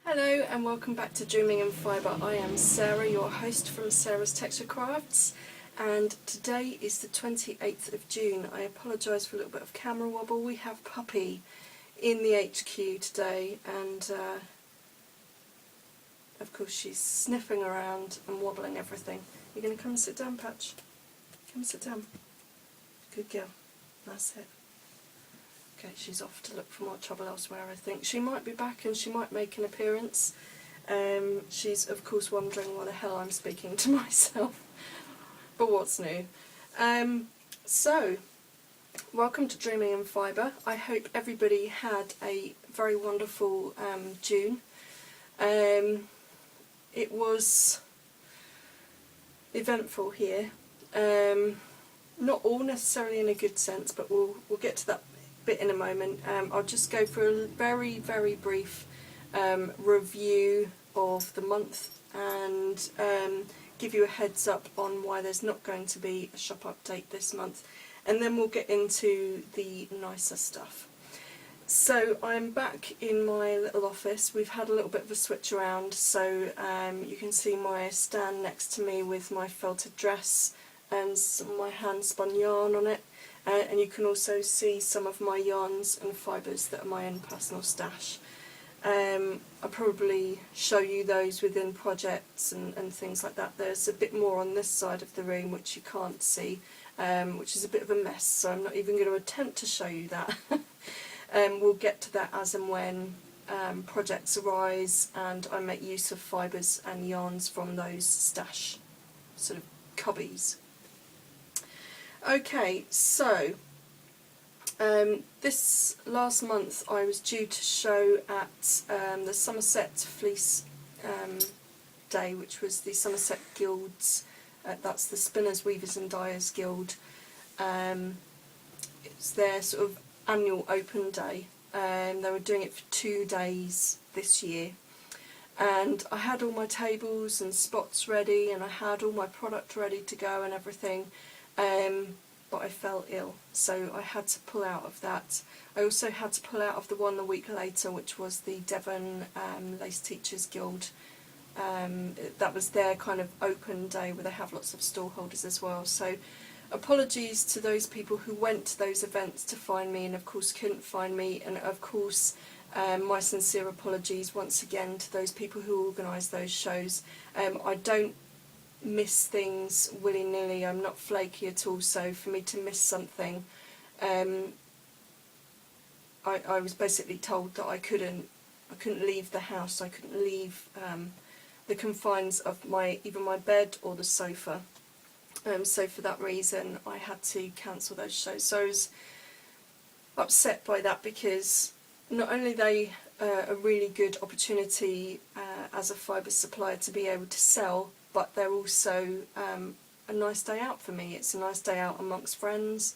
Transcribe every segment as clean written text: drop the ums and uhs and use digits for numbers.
Hello and welcome back to Dreaming in Fibre. I am Sarah, your host from Sarah's Texture Crafts, and today is the 28th of June. I apologise for a little bit of camera wobble. We have Puppy in the HQ today, and of course she's sniffing around and wobbling everything. You're going to come and sit down, Patch? Come and sit down. Good girl. That's it. Okay, she's off to look for more trouble elsewhere, I think. She might be back and she might make an appearance. She's, of course, wondering why the hell I'm speaking to myself. But what's new? So, welcome to Dreaming in Fibre. I hope everybody had a very wonderful June. It was eventful here. Not all necessarily in a good sense, but we'll get to that bit in a moment. I'll just go for a very brief review of the month and give you a heads up on why there's not going to be a shop update this month, and then we'll get into the nicer stuff. So I'm back in my little office. We've had a little bit of a switch around, so you can see my stand next to me with my felted dress and some of my hand spun yarn on it. And you can also see some of my yarns and fibres that are my own personal stash. I'll probably show you those within projects and things like that. There's a bit more on this side of the room which you can't see, which is a bit of a mess, so I'm not even going to attempt to show you that. We'll get to that as and when projects arise and I make use of fibres and yarns from those stash sort of cubbies. Okay, so this last month I was due to show at the Somerset Fleece Day, which was the Somerset Guild's, that's the Spinners, Weavers and Dyers Guild. It's their sort of annual open day. They were doing it for 2 days this year. And I had all my tables and spots ready and I had all my product ready to go and everything. But I fell ill, so I had to pull out of that. I also had to pull out of the one the week later, which was the Devon Lace Teachers Guild. That was their kind of open day where they have lots of stall holders as well. So apologies to those people who went to those events to find me and of course couldn't find me, and of course my sincere apologies once again to those people who organised those shows. I don't miss things willy-nilly. I'm not flaky at all, so for me to miss something, I was basically told that I couldn't leave the house, I couldn't leave the confines of even my bed or the sofa, so for that reason I had to cancel those shows. So I was upset by that because not only are they a really good opportunity as a fibre supplier to be able to sell, but they're also a nice day out for me. It's a nice day out amongst friends,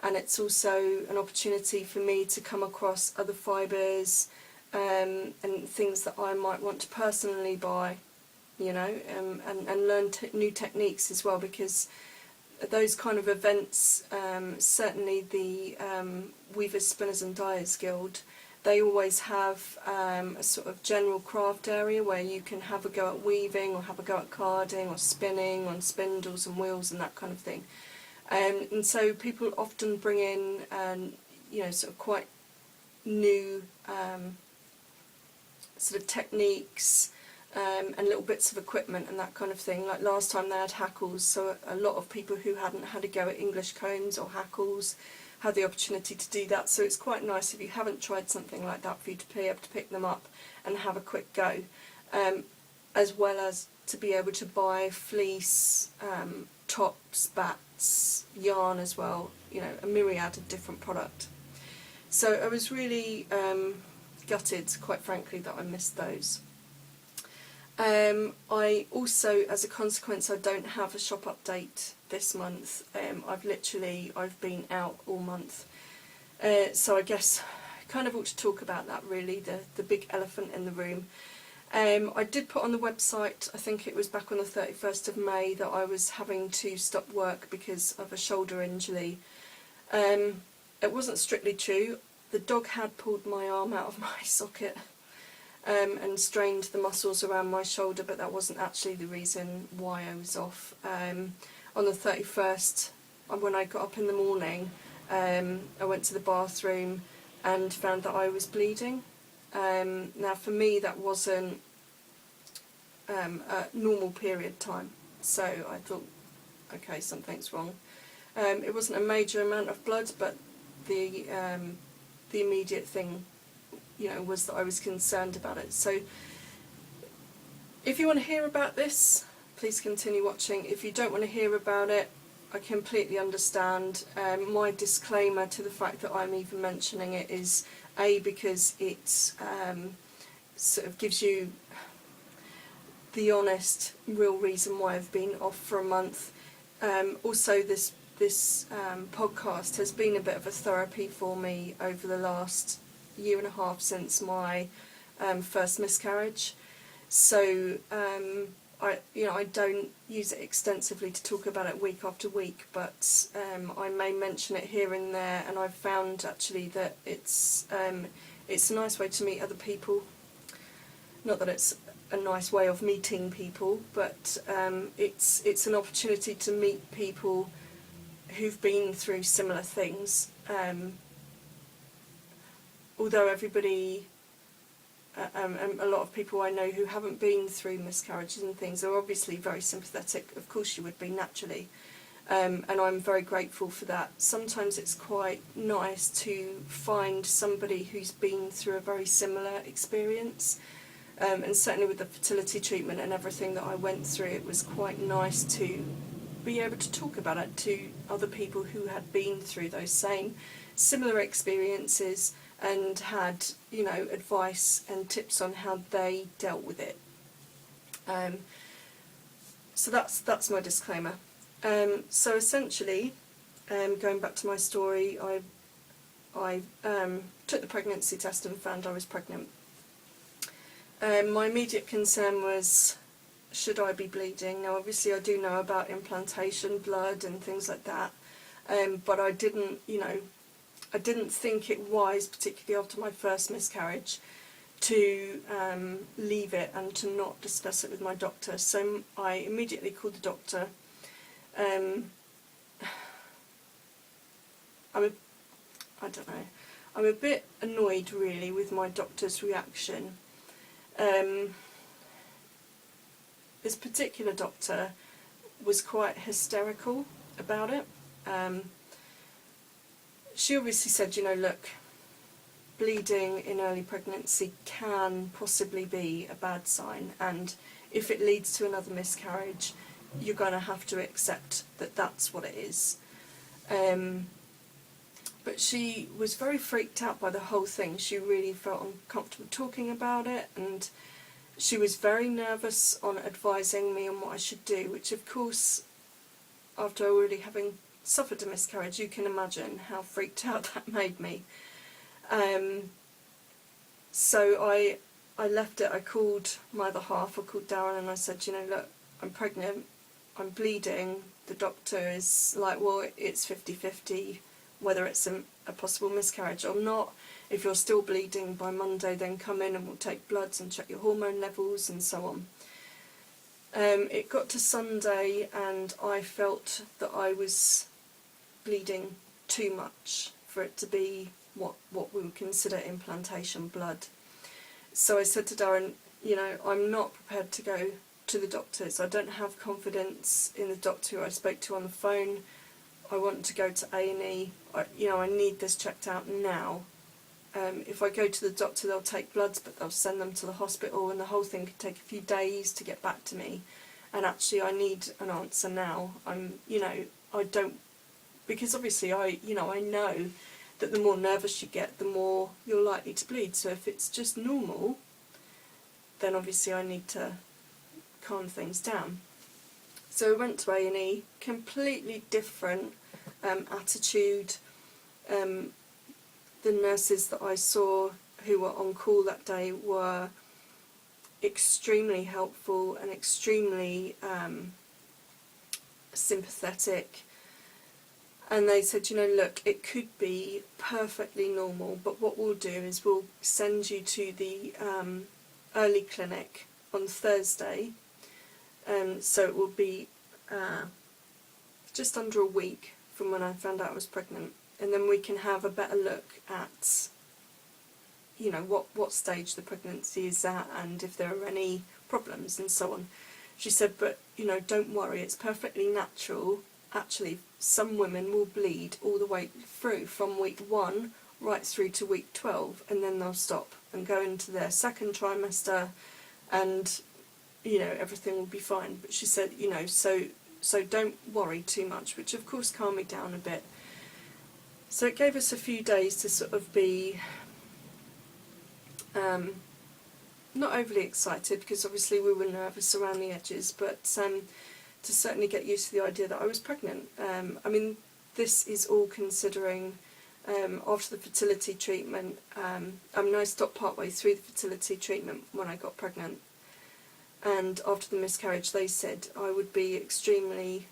and it's also an opportunity for me to come across other fibres and things that I might want to personally buy, you know, and learn new techniques as well, because those kind of events, certainly the Weavers, Spinners and Dyers Guild, they always have a sort of general craft area where you can have a go at weaving or have a go at carding or spinning on spindles and wheels and that kind of thing. And so people often bring in, you know, sort of quite new sort of techniques and little bits of equipment and that kind of thing. Like last time they had hackles, so a lot of people who hadn't had a go at English combs or hackles had the opportunity to do that. So it's quite nice if you haven't tried something like that for you to be able to pick them up and have a quick go, as well as to be able to buy fleece, tops, bats, yarn as well, you know, a myriad of different product. So I was really gutted, quite frankly, that I missed those. I also, as a consequence, I don't have a shop update this month. I've been out all month. So I guess I kind of ought to talk about that really, the big elephant in the room. I did put on the website, I think it was back on the 31st of May, that I was having to stop work because of a shoulder injury. It wasn't strictly true. The dog had pulled my arm out of my socket. and strained the muscles around my shoulder, but that wasn't actually the reason why I was off. On the 31st, when I got up in the morning, I went to the bathroom and found that I was bleeding. Now for me that wasn't a normal period time, so I thought, okay, something's wrong. It wasn't a major amount of blood, but the immediate thing, was that I was concerned about it. So if you want to hear about this, please continue watching. If you don't want to hear about it, I completely understand. My disclaimer to the fact that I'm even mentioning it is because it sort of gives you the honest, real reason why I've been off for a month. Also, this podcast has been a bit of a therapy for me over the last year and a half since my first miscarriage. So I don't use it extensively to talk about it week after week, but I may mention it here and there, and I've found actually that it's a nice way to meet other people. Not that it's a nice way of meeting people, but it's an opportunity to meet people who've been through similar things. Although everybody, a lot of people I know who haven't been through miscarriages and things are obviously very sympathetic. Of course you would be, naturally. And I'm very grateful for that. Sometimes it's quite nice to find somebody who's been through a very similar experience. And certainly with the fertility treatment and everything that I went through, it was quite nice to be able to talk about it to other people who had been through those same similar experiences and had, advice and tips on how they dealt with it. So that's my disclaimer. So essentially, going back to my story, I took the pregnancy test and found I was pregnant. My immediate concern was, should I be bleeding? Now obviously I do know about implantation, blood and things like that, but I didn't think it wise, particularly after my first miscarriage, to leave it and to not discuss it with my doctor. So I immediately called the doctor. I'm a bit annoyed really with my doctor's reaction. This particular doctor was quite hysterical about it. She obviously said, look, bleeding in early pregnancy can possibly be a bad sign, and if it leads to another miscarriage, you're going to have to accept that that's what it is. But she was very freaked out by the whole thing. She really felt uncomfortable talking about it, and she was very nervous on advising me on what I should do, which of course, after already having suffered a miscarriage, you can imagine how freaked out that made me. So I left it. I called my other half, I called Darren, and I said, look, I'm pregnant, I'm bleeding. The doctor is like, well, it's 50-50 whether it's a possible miscarriage or not. If you're still bleeding by Monday, then come in and we'll take bloods and check your hormone levels and so on. It got to Sunday and I felt that I was bleeding too much for it to be what we would consider implantation blood. So I said to Darren, I'm not prepared to go to the doctors. I don't have confidence in the doctor who I spoke to on the phone. I want to go to A&E. I need this checked out now. If I go to the doctor, they'll take bloods, but they'll send them to the hospital, and the whole thing could take a few days to get back to me. And actually, I need an answer now. I don't, because obviously I know that the more nervous you get, the more you're likely to bleed. So if it's just normal, then obviously I need to calm things down. So I went to A&E, completely different attitude. The nurses that I saw who were on call that day were extremely helpful and extremely sympathetic. And they said, look, it could be perfectly normal, but what we'll do is we'll send you to the early clinic on Thursday, so it will be just under a week from when I found out I was pregnant, and then we can have a better look at, you know, what stage the pregnancy is at and if there are any problems and so on. She said, but, you know, don't worry, it's perfectly natural. Actually, some women will bleed all the way through from week 1 right through to week 12, and then they'll stop and go into their second trimester, and, you know, everything will be fine. But she said, you know, so don't worry too much, which of course calmed me down a bit. So it gave us a few days to sort of be not overly excited, because obviously we were nervous around the edges, but to certainly get used to the idea that I was pregnant. I mean, this is all considering after the fertility treatment. I mean, I stopped partway through the fertility treatment when I got pregnant, and after the miscarriage they said I would be extremely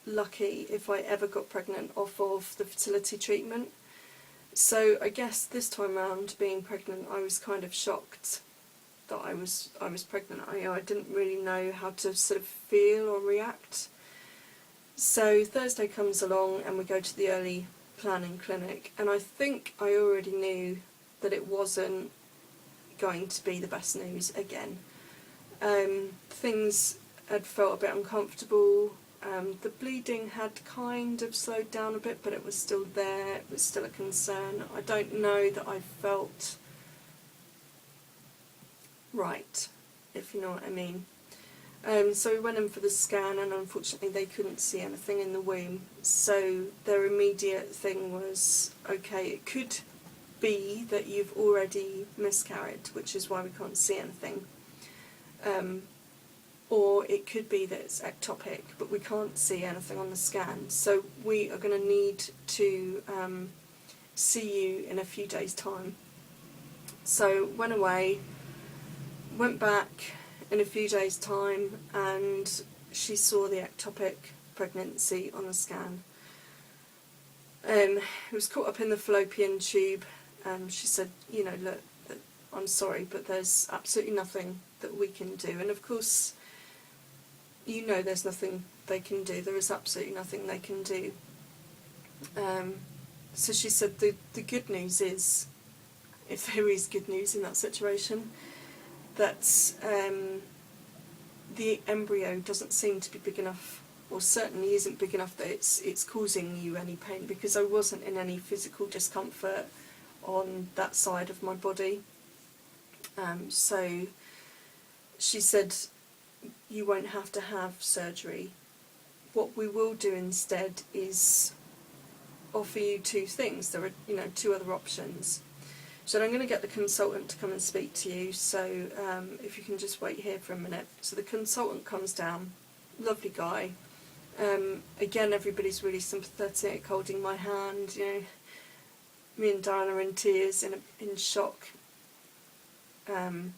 lucky if I ever got pregnant off of the fertility treatment. So I guess this time round, being pregnant, I was kind of shocked that I was pregnant. I didn't really know how to sort of feel or react. So Thursday comes along and we go to the early planning clinic, and I think I already knew that it wasn't going to be the best news again. Things had felt a bit uncomfortable. The bleeding had kind of slowed down a bit, but it was still there. It was still a concern. I don't know that I felt right, if you know what I mean. So we went in for the scan, and unfortunately they couldn't see anything in the womb. So their immediate thing was, okay, it could be that you've already miscarried, which is why we can't see anything. Or it could be that it's ectopic, but we can't see anything on the scan. So we are going to need to see you in a few days' time. So went away, went back in a few days' time, and she saw the ectopic pregnancy on the scan. It was caught up in the fallopian tube. She said, you know, look, I'm sorry, but there's absolutely nothing that we can do. And of course, you know, there's nothing they can do. There is absolutely nothing they can do. So she said the good news is, if there is good news in that situation, that the embryo doesn't seem to be big enough, or certainly isn't big enough that it's causing you any pain, because I wasn't in any physical discomfort on that side of my body. So she said, you won't have to have surgery. What we will do instead is offer you two things. There are, you know, two other options. So I'm going to get the consultant to come and speak to you, so if you can just wait here for a minute. So the consultant comes down, lovely guy. Again, everybody's really sympathetic, holding my hand, you know. Me and Diana are in tears, in shock. Sorry.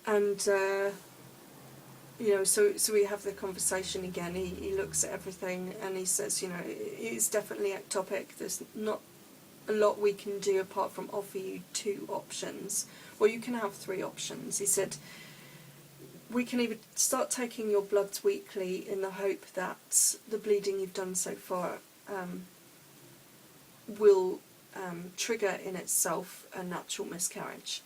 And you know, so we have the conversation again. He looks at everything and he says, you know, it's definitely ectopic. There's not a lot we can do apart from offer you two options. Well, you can have three options. He said, we can either start taking your bloods weekly in the hope that the bleeding you've done so far will trigger in itself a natural miscarriage.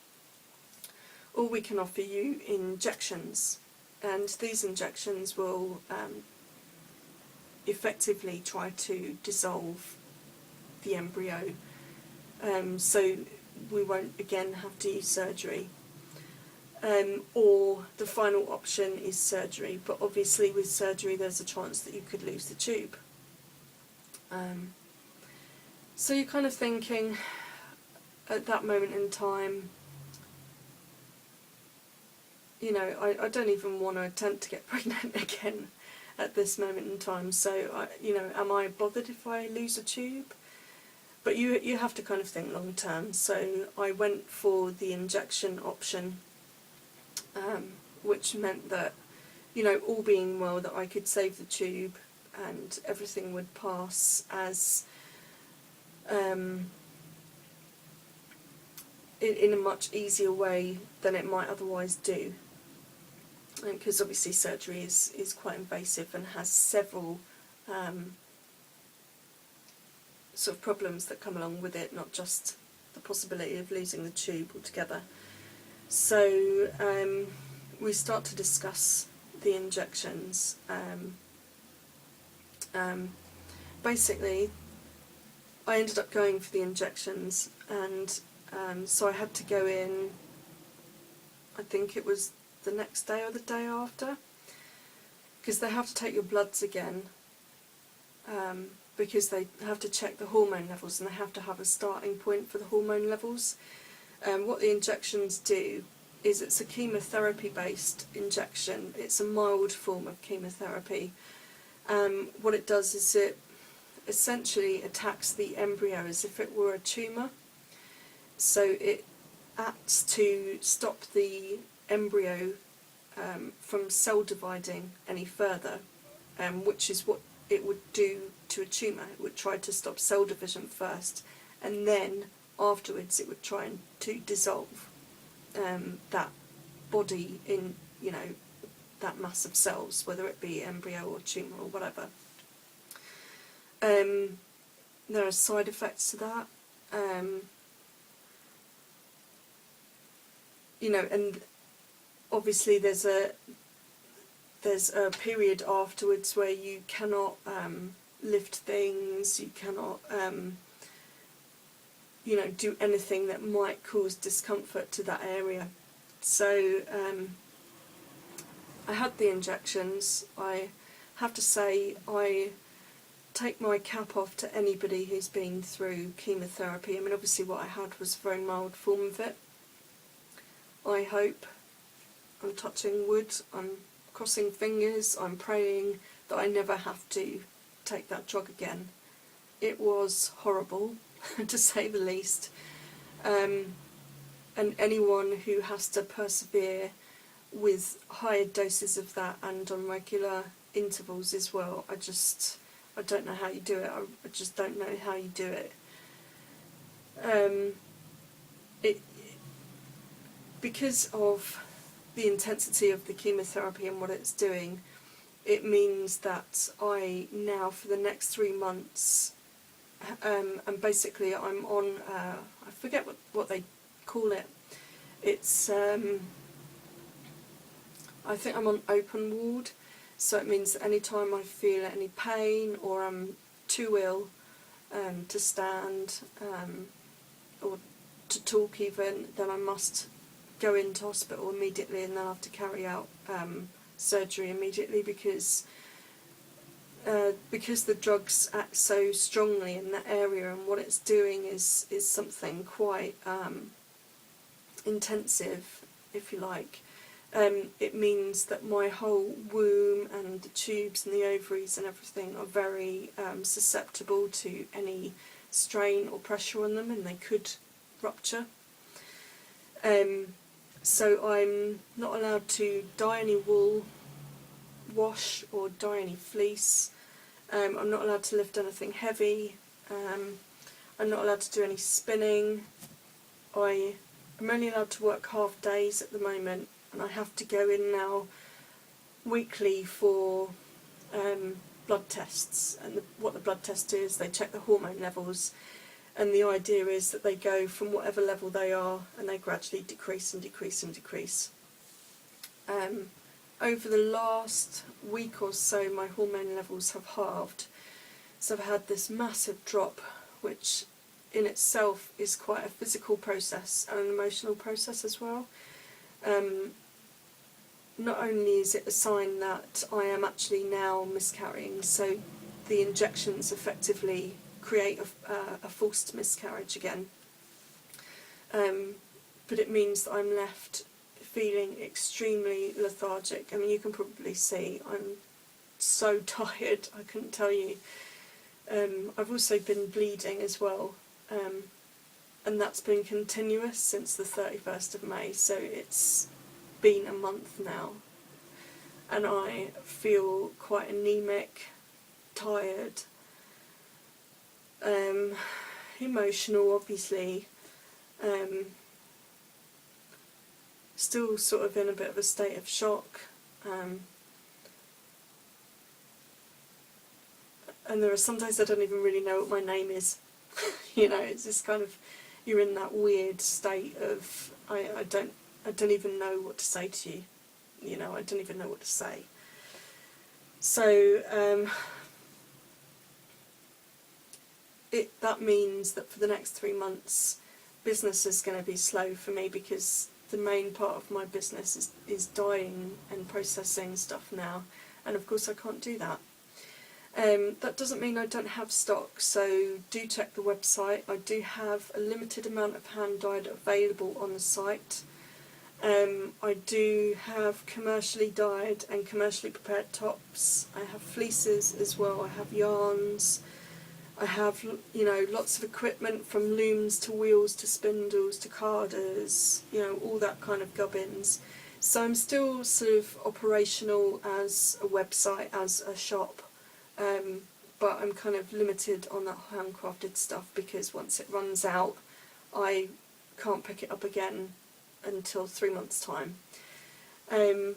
Or we can offer you injections, and these injections will effectively try to dissolve the embryo, so we won't again have to use surgery. Or the final option is surgery, but obviously with surgery there's a chance that you could lose the tube. So you're kind of thinking at that moment in time, you know, I don't even want to attempt to get pregnant again at this moment in time. So, you know, am I bothered if I lose a tube? But you have to kind of think long term. So I went for the injection option, which meant that, you know, all being well, that I could save the tube and everything would pass as in a much easier way than it might otherwise do. Because obviously surgery is quite invasive and has several sort of problems that come along with it, not just the possibility of losing the tube altogether. So we start to discuss the injections. Basically, I ended up going for the injections, and so I had to go in, I think it was the next day or the day after, because they have to take your bloods again, because they have to check the hormone levels, and they have to have a starting point for the hormone levels. What the injections do is it's a chemotherapy-based injection. It's a mild form of chemotherapy. What it does is it essentially attacks the embryo as if it were a tumour. So it acts to stop the embryo from cell dividing any further, which is what it would do to a tumour. It would try to stop cell division first, and then afterwards it would try to dissolve that body in, that mass of cells, whether it be embryo or tumour or whatever. There are side effects to that, and obviously there's a period afterwards where you cannot lift things, you cannot do anything that might cause discomfort to that area. So I had the injections. I have to say I take my cap off to anybody who's been through chemotherapy. I mean, obviously what I had was a very mild form of it. I hope, I'm touching wood, I'm crossing fingers, I'm praying that I never have to take that drug again. It was horrible, to say the least. And anyone who has to persevere with higher doses of that and on regular intervals as well, I don't know how you do it. I just don't know how you do it. Because of the intensity of the chemotherapy and what it's doing, it means that I now, for the next 3 months, and basically I'm on, I forget what they call it. It's, I think I'm on open ward, so it means that any time I feel any pain or I'm too ill to stand or to talk even, then I must go into hospital immediately, and then I have to carry out surgery immediately because the drugs act so strongly in that area, and what it's doing is something quite intensive, if you like. It means that my whole womb and the tubes and the ovaries and everything are very susceptible to any strain or pressure on them, and they could rupture. So I'm not allowed to dye any wool, wash or dye any fleece. I'm not allowed to lift anything heavy. I'm not allowed to do any spinning. I'm only allowed to work half days at the moment, and I have to go in now weekly for blood tests. And what the blood test is, they check the hormone levels, and the idea is that they go from whatever level they are and they gradually decrease and decrease and decrease. Over the last week or so, my hormone levels have halved, so I've had this massive drop, which in itself is quite a physical process and an emotional process as well. Not only is it a sign that I am actually now miscarrying, so the injections effectively create a forced miscarriage again, but it means that I'm left feeling extremely lethargic. I mean, you can probably see I'm so tired, I couldn't tell you. I've also been bleeding as well, and that's been continuous since the 31st of May, so it's been a month now, and I feel quite anemic, tired. emotional, obviously. Still sort of in a bit of a state of shock. And there are some days I don't even really know what my name is. You know, it's just kind of, you're in that weird state of, I don't even know what to say to you. You know, I don't even know what to say. So, that means that for the next 3 months, business is going to be slow for me, because the main part of my business is dyeing and processing stuff now, and of course I can't do that. That doesn't mean I don't have stock, so do check the website. I do have a limited amount of hand dyed available on the site. I do have commercially dyed and commercially prepared tops. I have fleeces as well. I have yarns. I have, you know, lots of equipment, from looms to wheels to spindles to carders, you know, all that kind of gubbins. So I'm still sort of operational as a website, as a shop. But I'm kind of limited on that handcrafted stuff, because once it runs out, I can't pick it up again until 3 months' time. I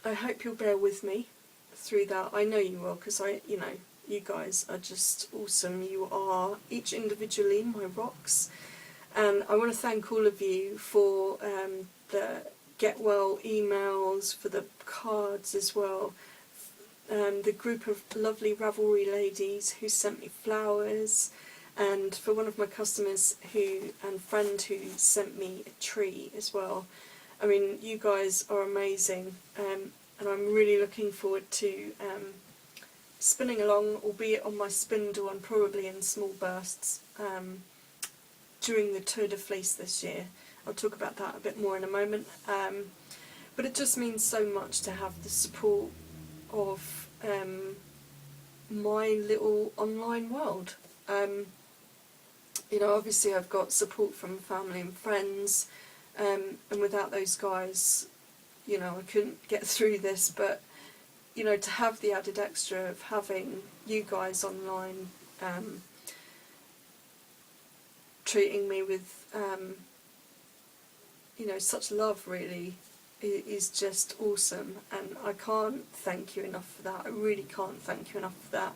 hope you'll bear with me through that. I know you will, because you know, you guys are just awesome. You are each individually my rocks, and I want to thank all of you for the get well emails, for the cards as well. The group of lovely Ravelry ladies who sent me flowers, and for one of my customers and friend who sent me a tree as well. I mean, you guys are amazing, and I'm really looking forward to spinning along, albeit on my spindle and probably in small bursts, during the Tour de Fleece this year. I'll talk about that a bit more in a moment. But it just means so much to have the support of my little online world. You know, obviously I've got support from family and friends, and without those guys, you know, I couldn't get through this. But, you know, to have the added extra of having you guys online, treating me with, you know, such love, really, is just awesome, and I can't thank you enough for that. I really can't thank you enough for that.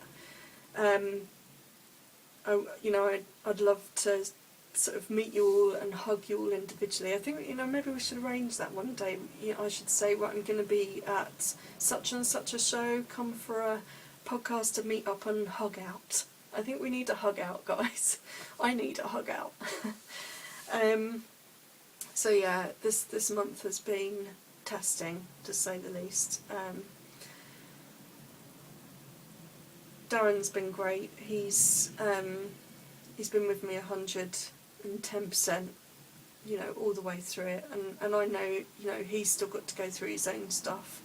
You know, I'd love to sort of meet you all and hug you all individually. I think, you know, maybe we should arrange that one day. You know, I should say, right, I'm going to be at such and such a show, come for a podcast to meet up and hug out. I think we need a hug out, guys. I need a hug out. So yeah, this month has been testing, to say the least. Darren's been great. He's been with me 110%, you know, all the way through it. And I know, you know, he's still got to go through his own stuff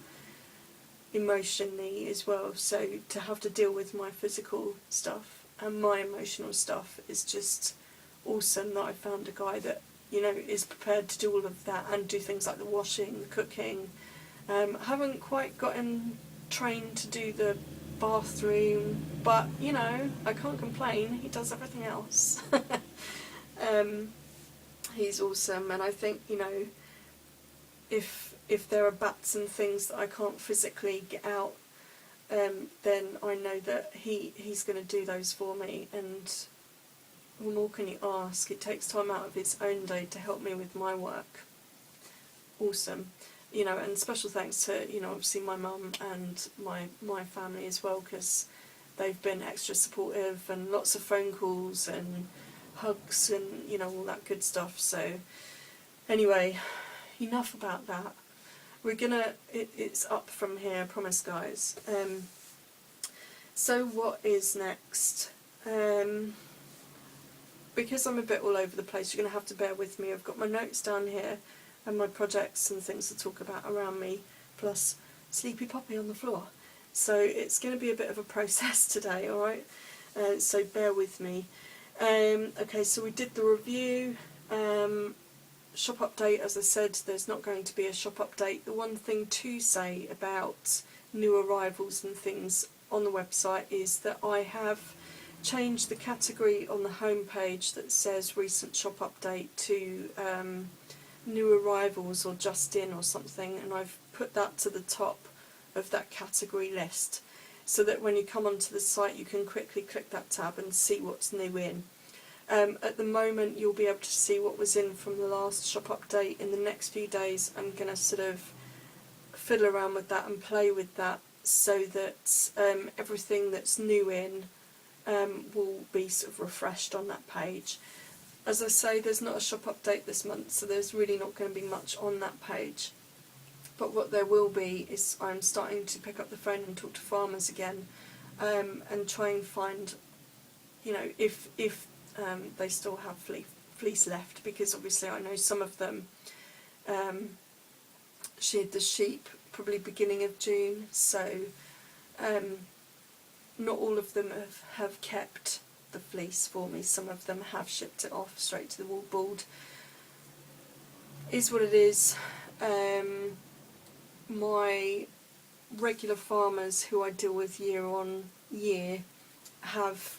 emotionally as well. So to have to deal with my physical stuff and my emotional stuff is just awesome, that I found a guy that, you know, is prepared to do all of that and do things like the washing, the cooking. I haven't quite gotten trained to do the bathroom, but, you know, I can't complain. He does everything else. He's awesome, and I think, you know, if there are bats and things that I can't physically get out, then I know that he's going to do those for me, and what more can you ask? It takes time out of his own day to help me with my work. Awesome. You know, and special thanks to, you know, obviously my mum and my family as well, because they've been extra supportive, and lots of phone calls and hugs and, you know, all that good stuff. So anyway, enough about that. We're gonna, it's up from here, I promise, guys. So what is next? Because I'm a bit all over the place, you're going to have to bear with me. I've got my notes down here and my projects and things to talk about around me, plus Sleepy Poppy on the floor. So it's going to be a bit of a process today, alright? So bear with me. Okay, so we did the review. Shop update, as I said, there's not going to be a shop update. The one thing to say about new arrivals and things on the website is that I have changed the category on the home page that says recent shop update to new arrivals or just in or something, and I've put that to the top of that category list so that when you come onto the site you can quickly click that tab and see what's new in. At the moment you'll be able to see what was in from the last shop update. In the next few days I'm going to sort of fiddle around with that and play with that so that everything that's new in will be sort of refreshed on that page. As I say, there's not a shop update this month, so there's really not going to be much on that page. But what there will be is I'm starting to pick up the phone and talk to farmers again, and try and find, if they still have fleece left, because obviously I know some of them sheared the sheep probably beginning of June, so not all of them have kept the fleece for me. Some of them have shipped it off straight to the wool board. Is what it is. My regular farmers who I deal with year on year have,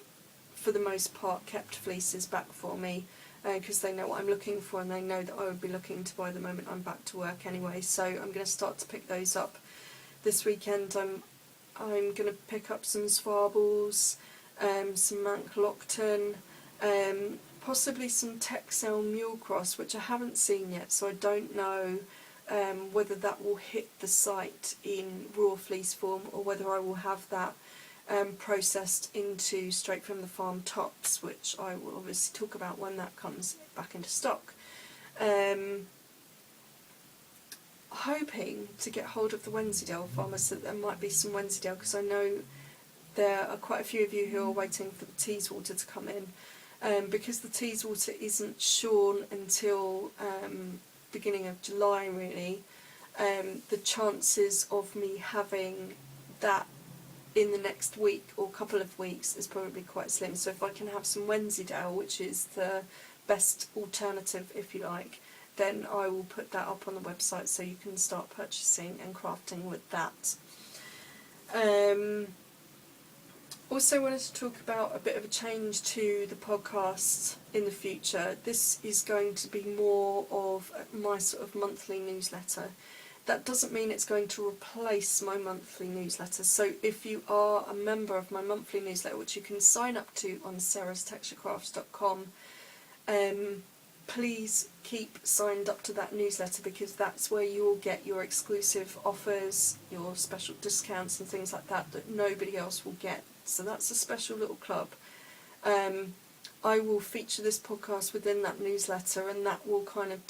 for the most part, kept fleeces back for me because they know what I'm looking for and they know that I would be looking to buy the moment I'm back to work anyway. So I'm going to start to pick those up this weekend. I'm going to pick up some Swarbles, some Mank Lockton, possibly some Texel Mule Cross, which I haven't seen yet, so I don't know whether that will hit the site in raw fleece form or whether I will have that processed into straight from the farm tops, which I will obviously talk about when that comes back into stock. Hoping to get hold of the Wensleydale farmers so that there might be some Wensleydale, because I know there are quite a few of you who are waiting for the Teeswater to come in. Because the Teeswater isn't shorn until beginning of July really, the chances of me having that in the next week or couple of weeks is probably quite slim. So if I can have some Wensleydale, which is the best alternative if you like, then I will put that up on the website so you can start purchasing and crafting with that. Also wanted to talk about a bit of a change to the podcast in the future. This is going to be more of my sort of monthly newsletter. That doesn't mean it's going to replace my monthly newsletter. So if you are a member of my monthly newsletter, which you can sign up to on sarastexturecrafts.com, please keep signed up to that newsletter, because that's where you'll get your exclusive offers, your special discounts and things like that that nobody else will get. So that's a special little club. I will feature this podcast within that newsletter, and that will kind of,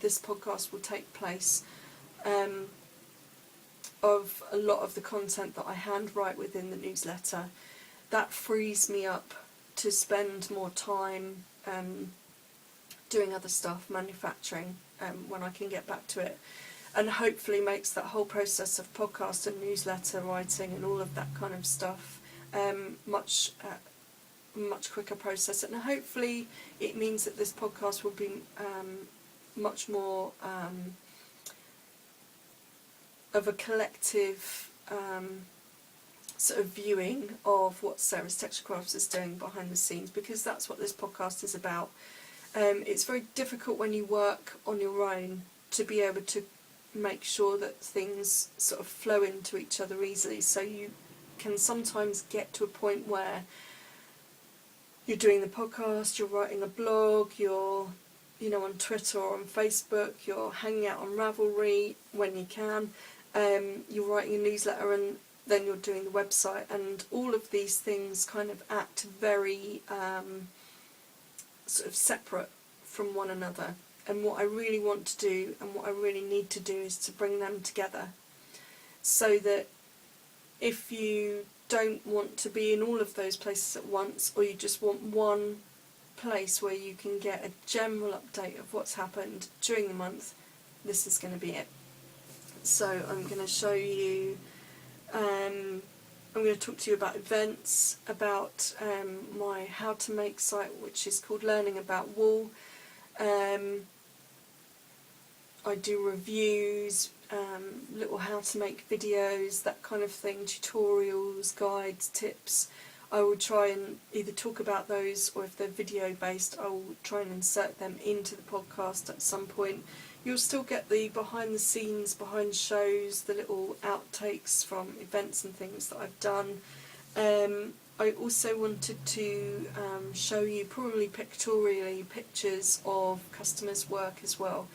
this podcast will take place of a lot of the content that I handwrite within the newsletter. That frees me up to spend more time doing other stuff, manufacturing, when I can get back to it, and hopefully makes that whole process of podcast and newsletter writing and all of that kind of stuff much quicker process. And hopefully it means that this podcast will be much more of a collective sort of viewing of what Sara's Texture Crafts is doing behind the scenes, because that's what this podcast is about. It's very difficult when you work on your own to be able to make sure that things sort of flow into each other easily. So you can sometimes get to a point where you're doing the podcast, you're writing a blog, you're on Twitter or on Facebook, you're hanging out on Ravelry when you can, you're writing a newsletter, and then you're doing the website, and all of these things kind of act very sort of separate from one another. And what I really want to do and what I really need to do is to bring them together, so that if you don't want to be in all of those places at once, or you just want one place where you can get a general update of what's happened during the month, this is going to be it. So I'm going to show you, I'm going to talk to you about events, about my how to make site, which is called Learning About Wool. I do reviews, little how to make videos, that kind of thing, tutorials, guides, tips. I will try and either talk about those, or if they're video based, I will try and insert them into the podcast at some point. You'll still get the behind the scenes, behind shows, the little outtakes from events and things that I've done. I also wanted to show you, probably pictorially, pictures of customers' work as well.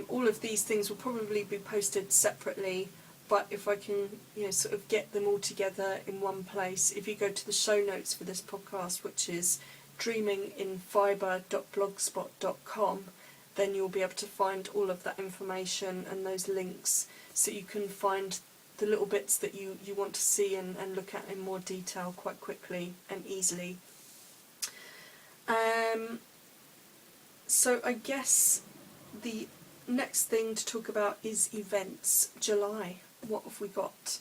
All of these things will probably be posted separately, but if I can, sort of get them all together in one place, if you go to the show notes for this podcast, which is dreaminginfibre.blogspot.com, then you'll be able to find all of that information and those links, so you can find the little bits that you want to see and look at in more detail quite quickly and easily. So I guess the next thing to talk about is events. July. What have we got?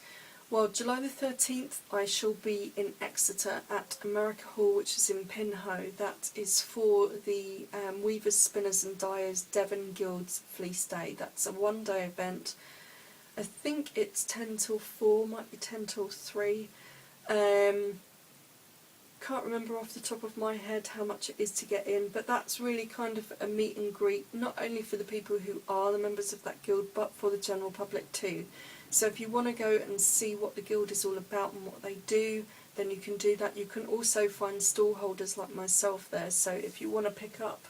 Well, July the 13th I shall be in Exeter at America Hall, which is in Pinhoe. That is for the Weavers, Spinners and Dyers Devon Guild's Fleece Day. That's a one-day event. I think it's 10 till 4, might be 10 till 3. Can't remember off the top of my head how much it is to get in, but that's really kind of a meet and greet, not only for the people who are the members of that guild, but for the general public too. So if you want to go and see what the guild is all about and what they do, then you can do that. You can also find stall holders like myself there, so if you want to pick up,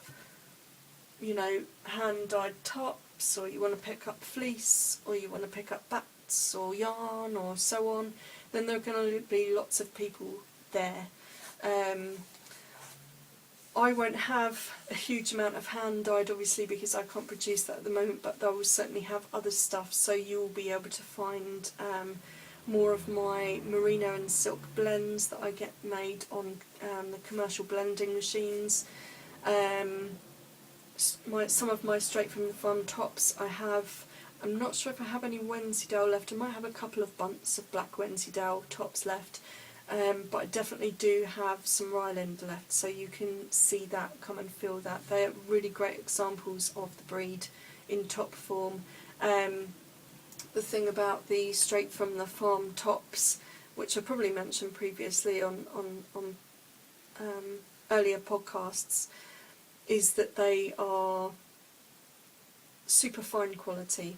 hand-dyed tops, or you want to pick up fleece, or you want to pick up bats or yarn or so on, then there are going to be lots of people there. I won't have a huge amount of hand-dyed, obviously, because I can't produce that at the moment, but I will certainly have other stuff, so you'll be able to find more of my merino and silk blends that I get made on the commercial blending machines. Some of my straight from the farm tops I have. I'm not sure if I have any Wensleydale left. I might have a couple of bunts of black Wensleydale tops left. But I definitely do have some Ryland left, so you can see that, come and feel that. They are really great examples of the breed in top form. The thing about the straight from the farm tops, which I probably mentioned previously on earlier podcasts, is that they are super fine quality.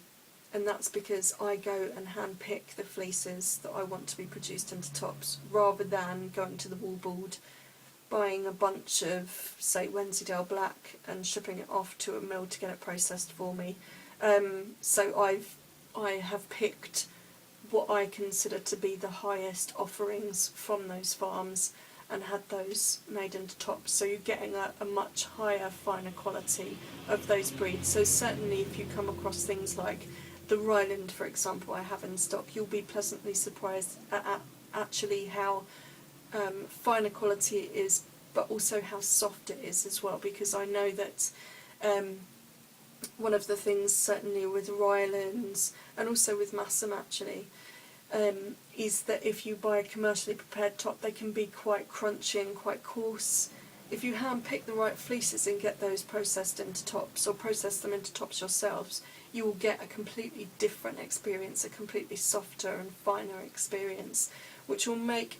And that's because I go and hand pick the fleeces that I want to be produced into tops, rather than going to the wool board, buying a bunch of, say, Wensleydale black and shipping it off to a mill to get it processed for me. So I have picked what I consider to be the highest offerings from those farms and had those made into tops. So you're getting a much higher, finer quality of those breeds. So certainly if you come across things like the Ryland, for example, I have in stock, you'll be pleasantly surprised at actually how finer quality it is, but also how soft it is as well, because I know that one of the things, certainly with Rylands, and also with Massam actually, is that if you buy a commercially prepared top, they can be quite crunchy and quite coarse. If you hand pick the right fleeces and get those processed into tops, or process them into tops yourselves, you will get a completely different experience, a completely softer and finer experience, which will make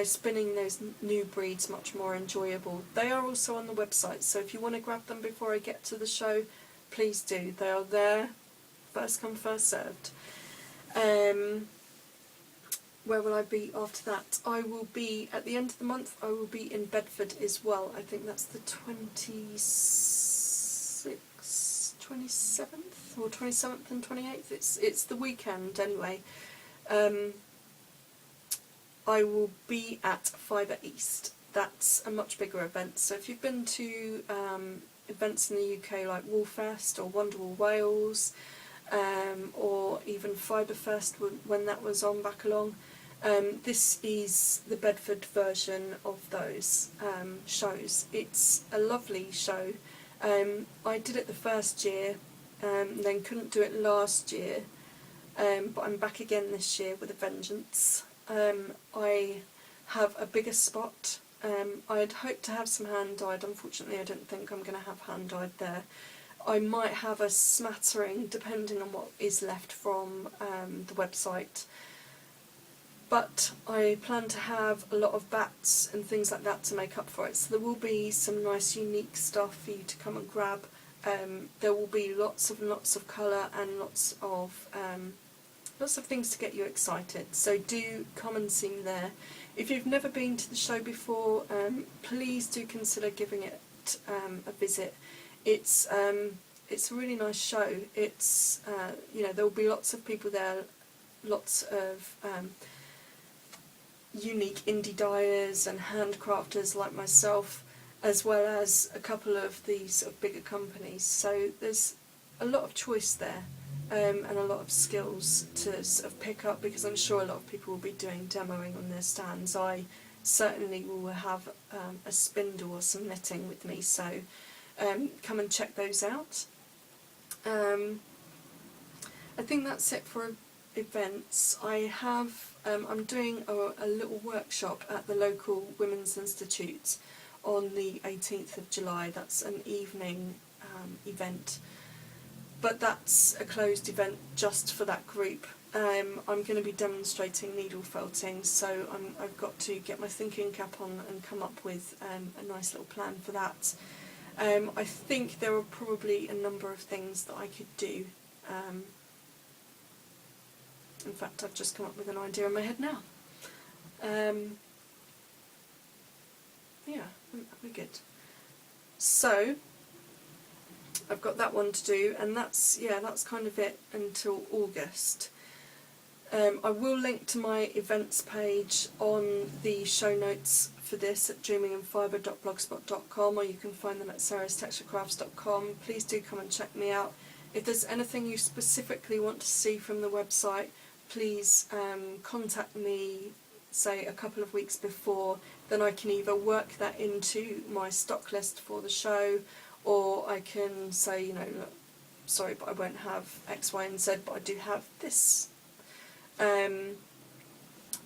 spinning those new breeds much more enjoyable. They are also on the website, so if you want to grab them before I get to the show, please do. They are there, first come, first served. Where will I be after that? I will be, at the end of the month, I will be in Bedford as well. I think that's the 27th or 27th and 28th. It's the weekend anyway. I will be at Fibre East. That's a much bigger event. So if you've been to events in the UK like Woolfest or Wonderwool Wales, or even Fibrefest when that was on back along, this is the Bedford version of those shows. It's a lovely show. I did it the first year, then couldn't do it last year, but I'm back again this year with a vengeance. I have a bigger spot. I'd hoped to have some hand-dyed. Unfortunately, I don't think I'm going to have hand-dyed there. I might have a smattering, depending on what is left from the website. but I plan to have a lot of bats and things like that to make up for it. So there will be some nice unique stuff for you to come and grab. There will be lots of colour and lots of things to get you excited. So do come and see me there. If you've never been to the show before, please do consider giving it a visit. It's a really nice show. It's there will be lots of people there, lots of unique indie dyers and handcrafters like myself, as well as a couple of the sort of bigger companies. So there's a lot of choice there, and a lot of skills to sort of pick up, because I'm sure a lot of people will be doing demoing on their stands. I certainly will have a spindle or some knitting with me, so come and check those out. I think that's it for events. I'm doing a little workshop at the local Women's Institute on the 18th of July. That's an evening event, but that's a closed event just for that group. I'm going to be demonstrating needle felting, so I've got to get my thinking cap on and come up with a nice little plan for that. I think there are probably a number of things that I could do. In fact, I've just come up with an idea in my head now. Yeah, that'd be good. So I've got that one to do, and that's kind of it until August. I will link to my events page on the show notes for this at dreamingandfibre.blogspot.com, or you can find them at sarastexturecrafts.com. Please do come and check me out. If there's anything you specifically want to see from the website, please contact me, say a couple of weeks before. Then I can either work that into my stock list for the show, or I can say, look, sorry, but I won't have X, Y and Z, but I do have this.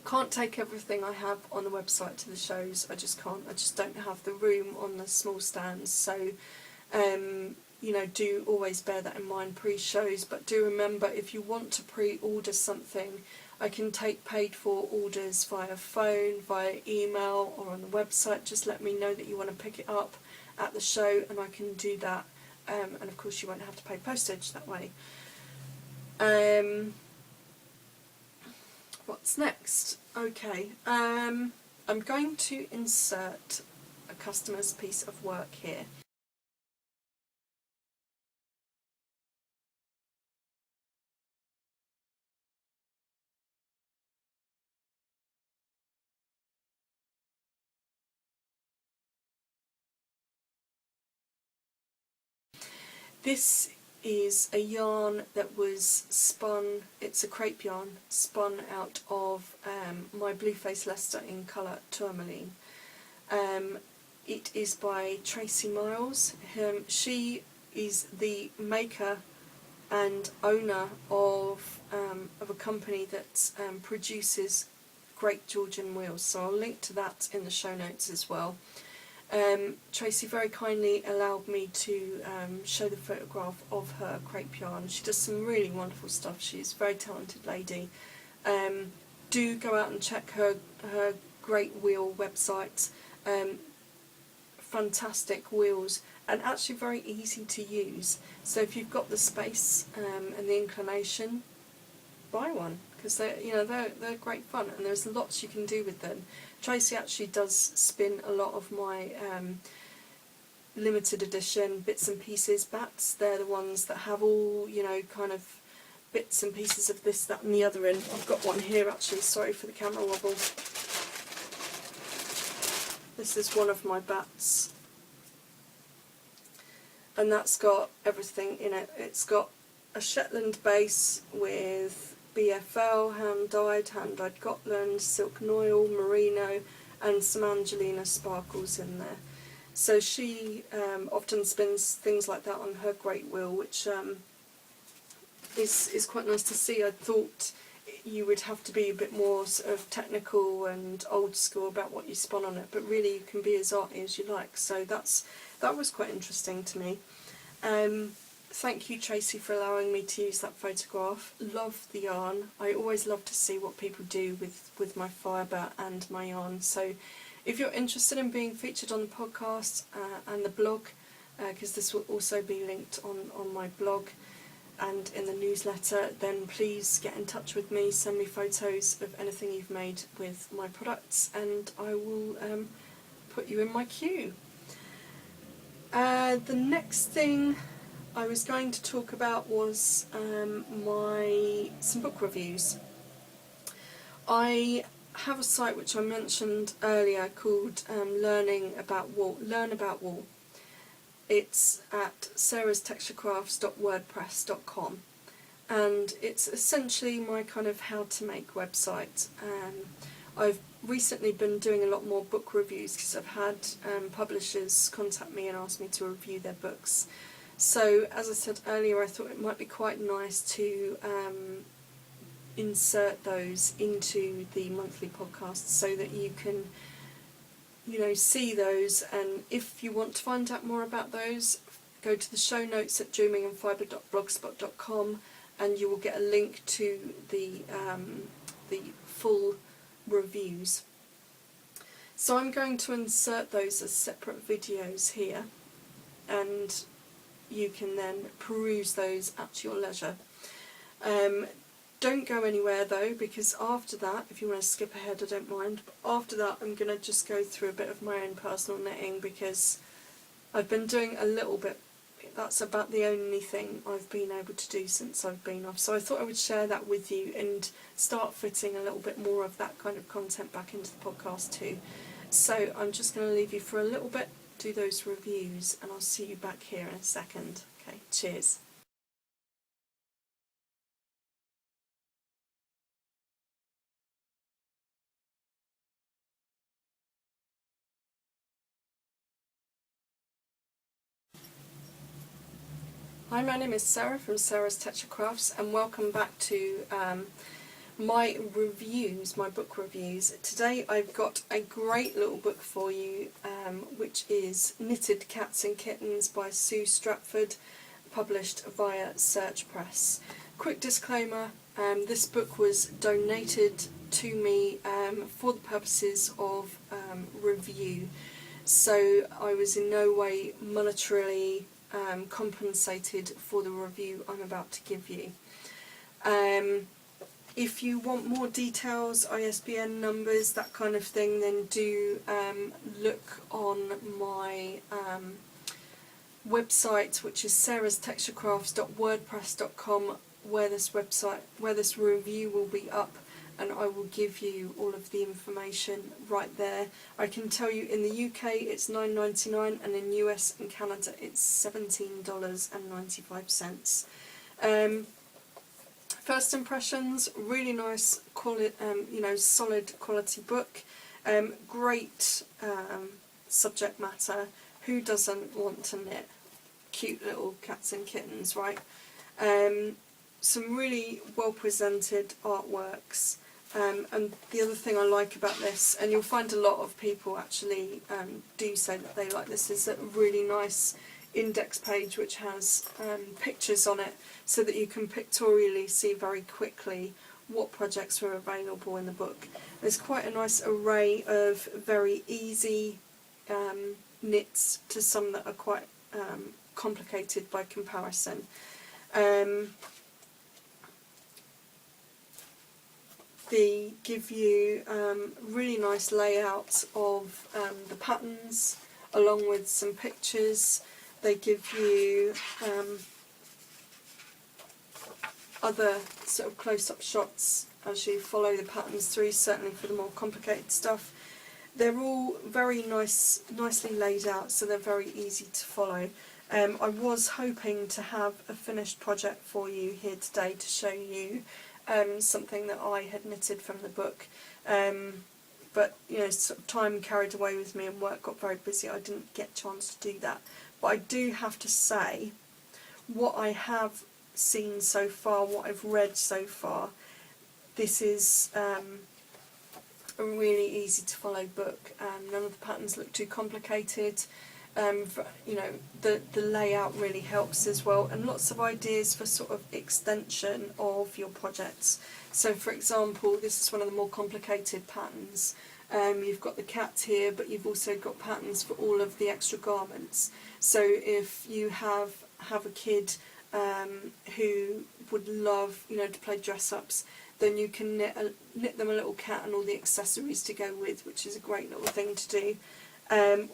Can't take everything I have on the website to the shows. I just can't. I just don't have the room on the small stands. So do always bear that in mind pre-shows, but do remember, if you want to pre-order something, I can take paid for orders via phone, via email, or on the website. Just let me know that you want to pick it up at the show and I can do that, and of course you won't have to pay postage that way. What's next? Okay, I'm going to insert a customer's piece of work here. This is a yarn that was spun, it's a crepe yarn, spun out of my Blueface Leicester in colour tourmaline. It is by Tracy Miles. She is the maker and owner of a company that produces great Georgian wheels, so I'll link to that in the show notes as well. Tracy very kindly allowed me to show the photograph of her crepe yarn. She does some really wonderful stuff. She's a very talented lady. Do go out and check her great wheel website. Fantastic wheels, and actually very easy to use. So if you've got the space and the inclination, buy one, because they're great fun, and there's lots you can do with them. Tracy actually does spin a lot of my limited edition bits and pieces bats. They're the ones that have all, kind of bits and pieces of this, that and the other in. I've got one here actually, sorry for the camera wobble. This is one of my bats, and that's got everything in it. It's got a Shetland base with BFL, hand-dyed Gotland, silk noil, merino, and some Angelina sparkles in there. So she often spins things like that on her great wheel, which is quite nice to see. I thought you would have to be a bit more sort of technical and old school about what you spun on it, but really you can be as arty as you like. So that was quite interesting to me. Thank you, Tracy, for allowing me to use that photograph. Love the yarn. I always love to see what people do with my fibre and my yarn. So if you're interested in being featured on the podcast and the blog, because this will also be linked on my blog and in the newsletter, then please get in touch with me, send me photos of anything you've made with my products, and I will put you in my queue. The next thing I was going to talk about was some book reviews. I have a site which I mentioned earlier called Learn About Wool. It's at sarastexturecrafts.wordpress.com, and it's essentially my kind of how to make website. I've recently been doing a lot more book reviews because I've had publishers contact me and ask me to review their books. So, as I said earlier, I thought it might be quite nice to insert those into the monthly podcast so that you can, see those. And if you want to find out more about those, go to the show notes at dreamingandfibre.blogspot.com, and you will get a link to the full reviews. So I'm going to insert those as separate videos here, and you can then peruse those at your leisure. Don't go anywhere though, because after that, if you want to skip ahead, I don't mind, but after that I'm going to just go through a bit of my own personal knitting, because I've been doing a little bit. That's about the only thing I've been able to do since I've been off, so I thought I would share that with you and start fitting a little bit more of that kind of content back into the podcast too. So I'm just going to leave you for a little bit, do those reviews, and I'll see you back here in a second. Okay, cheers. Hi, my name is Sarah from Sara's Texture Crafts, and welcome back to my reviews, my book reviews. Today I've got a great little book for you, which is Knitted Cats and Kittens by Sue Stratford, published via Search Press. Quick disclaimer, this book was donated to me for the purposes of review, so I was in no way monetarily compensated for the review I'm about to give you. If you want more details, ISBN numbers, that kind of thing, then do look on my website, which is sarastexturecrafts.wordpress.com, where this review will be up, and I will give you all of the information right there. I can tell you in the UK it's $9.99, and in US and Canada it's $17.95. First impressions, really nice quality, solid quality book. Great subject matter. Who doesn't want to knit cute little cats and kittens, right? Some really well presented artworks. And the other thing I like about this, and you'll find a lot of people actually do say that they like this, is a really nice index page which has pictures on it, so that you can pictorially see very quickly what projects are available in the book. There's quite a nice array of very easy knits to some that are quite complicated by comparison. They give you really nice layouts of the patterns along with some pictures. They give you other sort of close-up shots as you follow the patterns through, certainly for the more complicated stuff. They're all very nicely laid out, so they're very easy to follow. I was hoping to have a finished project for you here today to show you something that I had knitted from the book, but sort of time carried away with me and work got very busy. I didn't get a chance to do that. But I do have to say, what I have seen so far, what I've read so far, this is a really easy to follow book. None of the patterns look too complicated. the layout really helps as well, and lots of ideas for sort of extension of your projects. So for example, this is one of the more complicated patterns. You've got the cat here, but you've also got patterns for all of the extra garments. So if you have a kid who would love, to play dress-ups, then you can knit them a little cat and all the accessories to go with, which is a great little thing to do.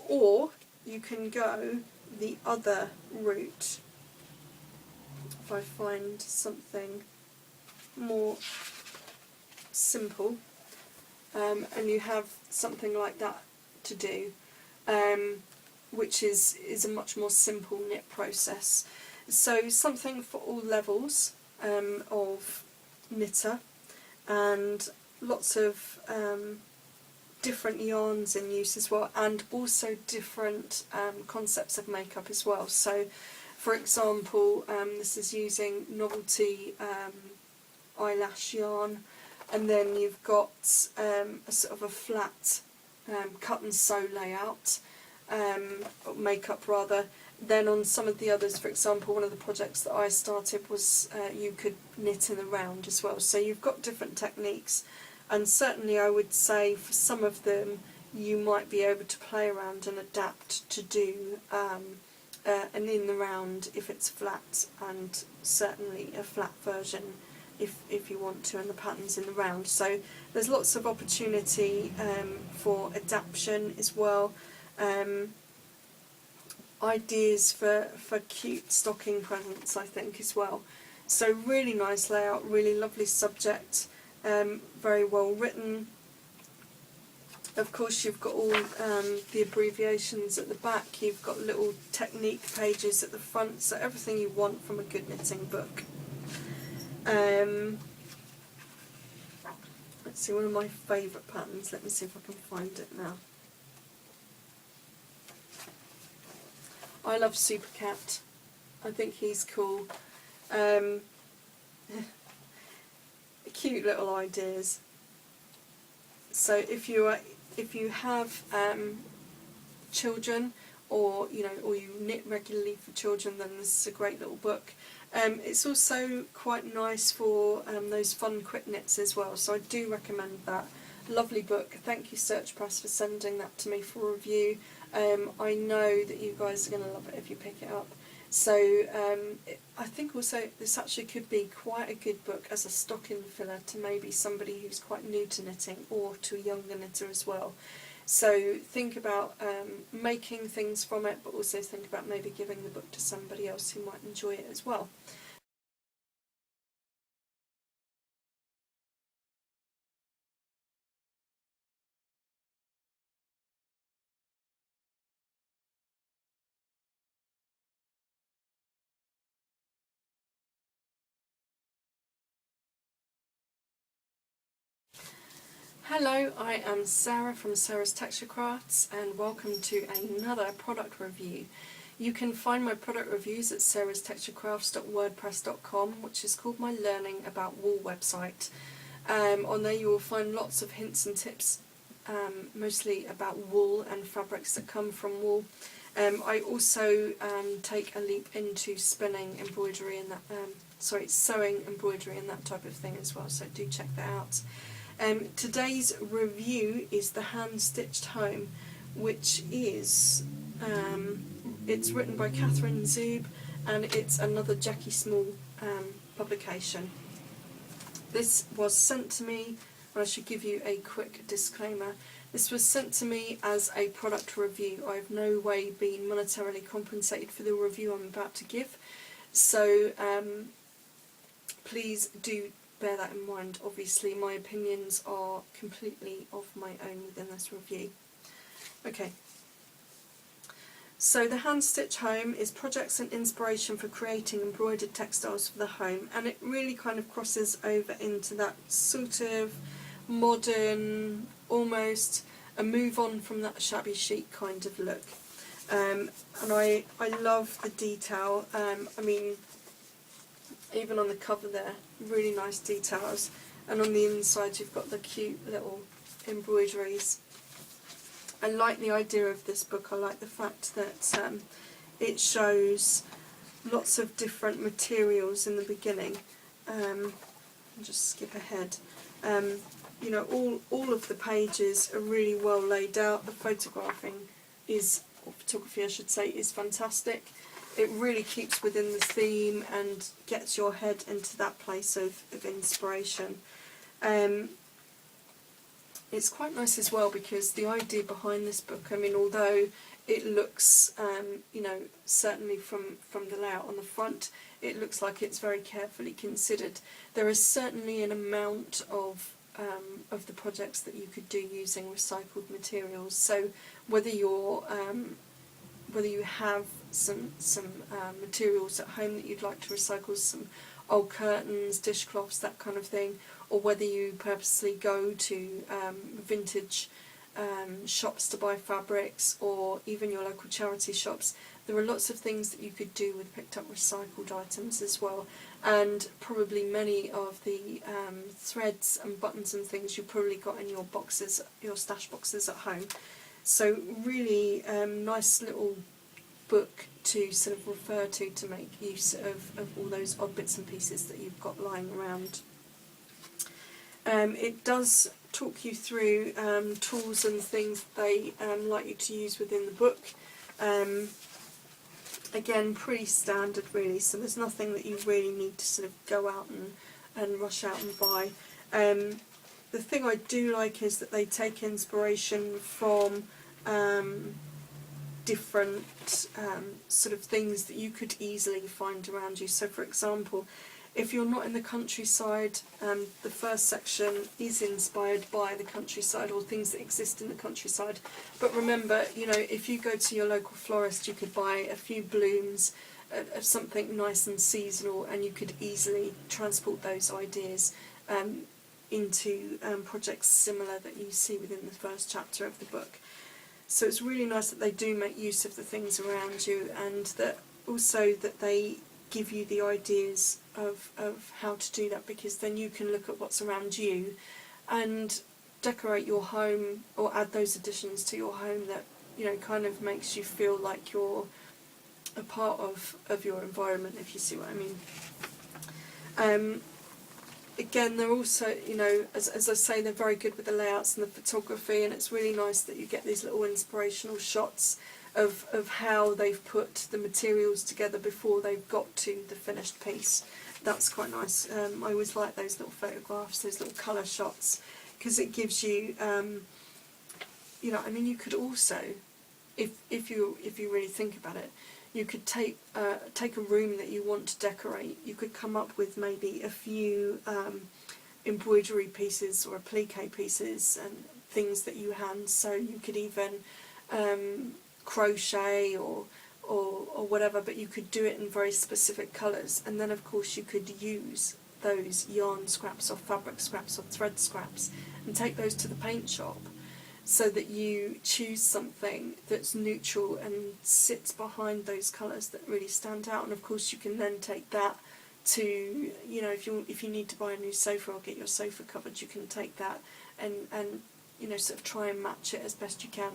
Or you can go the other route. If I find something more simple, and you have something like that to do, which is a much more simple knit process. So something for all levels of knitter, and lots of different yarns in use as well, and also different concepts of makeup as well. So for example, this is using novelty eyelash yarn, and then you've got a sort of a flat cut and sew layout, makeup rather. Then on some of the others, for example, one of the projects that I started was you could knit in a round as well. So you've got different techniques, and certainly I would say for some of them you might be able to play around and adapt to do an in the round if it's flat, and certainly a flat version if you want to, and the patterns in the round. So there's lots of opportunity for adaptation as well. Ideas for cute stocking presents, I think, as well. So really nice layout, really lovely subject, very well written. Of course you've got all the abbreviations at the back, you've got little technique pages at the front, so everything you want from a good knitting book. Let's see, one of my favourite patterns, let me see if I can find it now. I love Super Cat. I think he's cool. Cute little ideas. So if you have children, or you knit regularly for children, then this is a great little book. It's also quite nice for those fun quick knits as well, so I do recommend that. Lovely book. Thank you Search Press for sending that to me for review. I know that you guys are going to love it if you pick it up. So I think also this actually could be quite a good book as a stocking filler to maybe somebody who's quite new to knitting, or to a younger knitter as well. So think about making things from it, but also think about maybe giving the book to somebody else who might enjoy it as well. Hello, I am Sarah from Sarah's Texture Crafts, and welcome to another product review. You can find my product reviews at sarahstexturecrafts.wordpress.com, which is called my Learning About Wool website. On there you will find lots of hints and tips, mostly about wool and fabrics that come from wool. I also take a leap into spinning, embroidery, and that sewing, embroidery, and that type of thing as well, so do check that out. Today's review is The Hand Stitched Home, which is it's written by Catherine Zub, and it's another Jackie Small publication. This was sent to me, and I should give you a quick disclaimer. This was sent to me as a product review. I've no way been monetarily compensated for the review I'm about to give, so please do bear that in mind. Obviously my opinions are completely of my own within this review. Okay, so The Hand Stitch Home is projects and inspiration for creating embroidered textiles for the home, and it really kind of crosses over into that sort of modern, almost a move on from that shabby chic kind of look. And I love the detail. I mean, even on the cover there, really nice details, and on the inside you've got the cute little embroideries. I like the idea of this book. I like the fact that it shows lots of different materials in the beginning. I'll just skip ahead. You know, all of the pages are really well laid out. The photographing is, or photography I should say, is fantastic. It really keeps within the theme and gets your head into that place of inspiration. It's quite nice as well because the idea behind this book, I mean, although it looks, you know, certainly from the layout on the front, it looks like it's very carefully considered. There is certainly an amount of the projects that you could do using recycled materials. So whether you're whether you have some materials at home that you'd like to recycle, some old curtains, dishcloths, that kind of thing, or whether you purposely go to vintage shops to buy fabrics, or even your local charity shops, there are lots of things that you could do with picked up recycled items as well. And probably many of the threads and buttons and things you've probably got in your boxes, your stash boxes at home. So really nice little book to sort of refer to make use of all those odd bits and pieces that you've got lying around. It does talk you through tools and things they like you to use within the book. Again, pretty standard really, so there's nothing that you really need to sort of go out and rush out and buy. The thing I do like is that they take inspiration from different sort of things that you could easily find around you. So for example, if you're not in the countryside, the first section is inspired by the countryside or things that exist in the countryside. But remember, you know, if you go to your local florist, you could buy a few blooms of something nice and seasonal, and you could easily transport those ideas into projects similar that you see within the first chapter of the book. So it's really nice that they do make use of the things around you, and that also that they give you the ideas of how to do that, because then you can look at what's around you and decorate your home or add those additions to your home that, you know, kind of makes you feel like you're a part of your environment, if you see what I mean. Again, they're also, you know, as I say, they're very good with the layouts and the photography, and it's really nice that you get these little inspirational shots of how they've put the materials together before they've got to the finished piece. That's quite nice. I always like those little photographs, those little colour shots, because it gives you, you know, I mean, you could also, if you really think about it, you could take a room that you want to decorate. You could come up with maybe a few embroidery pieces or applique pieces and things that you hand. So you could even crochet or whatever, but you could do it in very specific colours. And then of course you could use those yarn scraps or fabric scraps or thread scraps and take those to the paint shop, so that you choose something that's neutral and sits behind those colours that really stand out. And of course you can then take that to, you know, if you need to buy a new sofa or get your sofa covered, you can take that and you know, sort of try and match it as best you can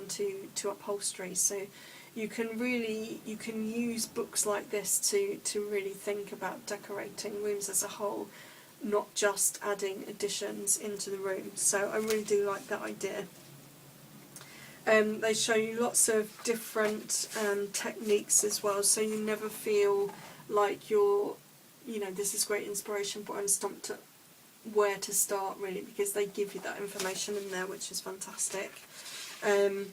to upholstery. So you can use books like this to really think about decorating rooms as a whole, not just adding additions into the room. So I really do like that idea. They show you lots of different techniques as well, so you never feel like you're, you know, this is great inspiration, but I'm stumped at where to start really, because they give you that information in there, which is fantastic. And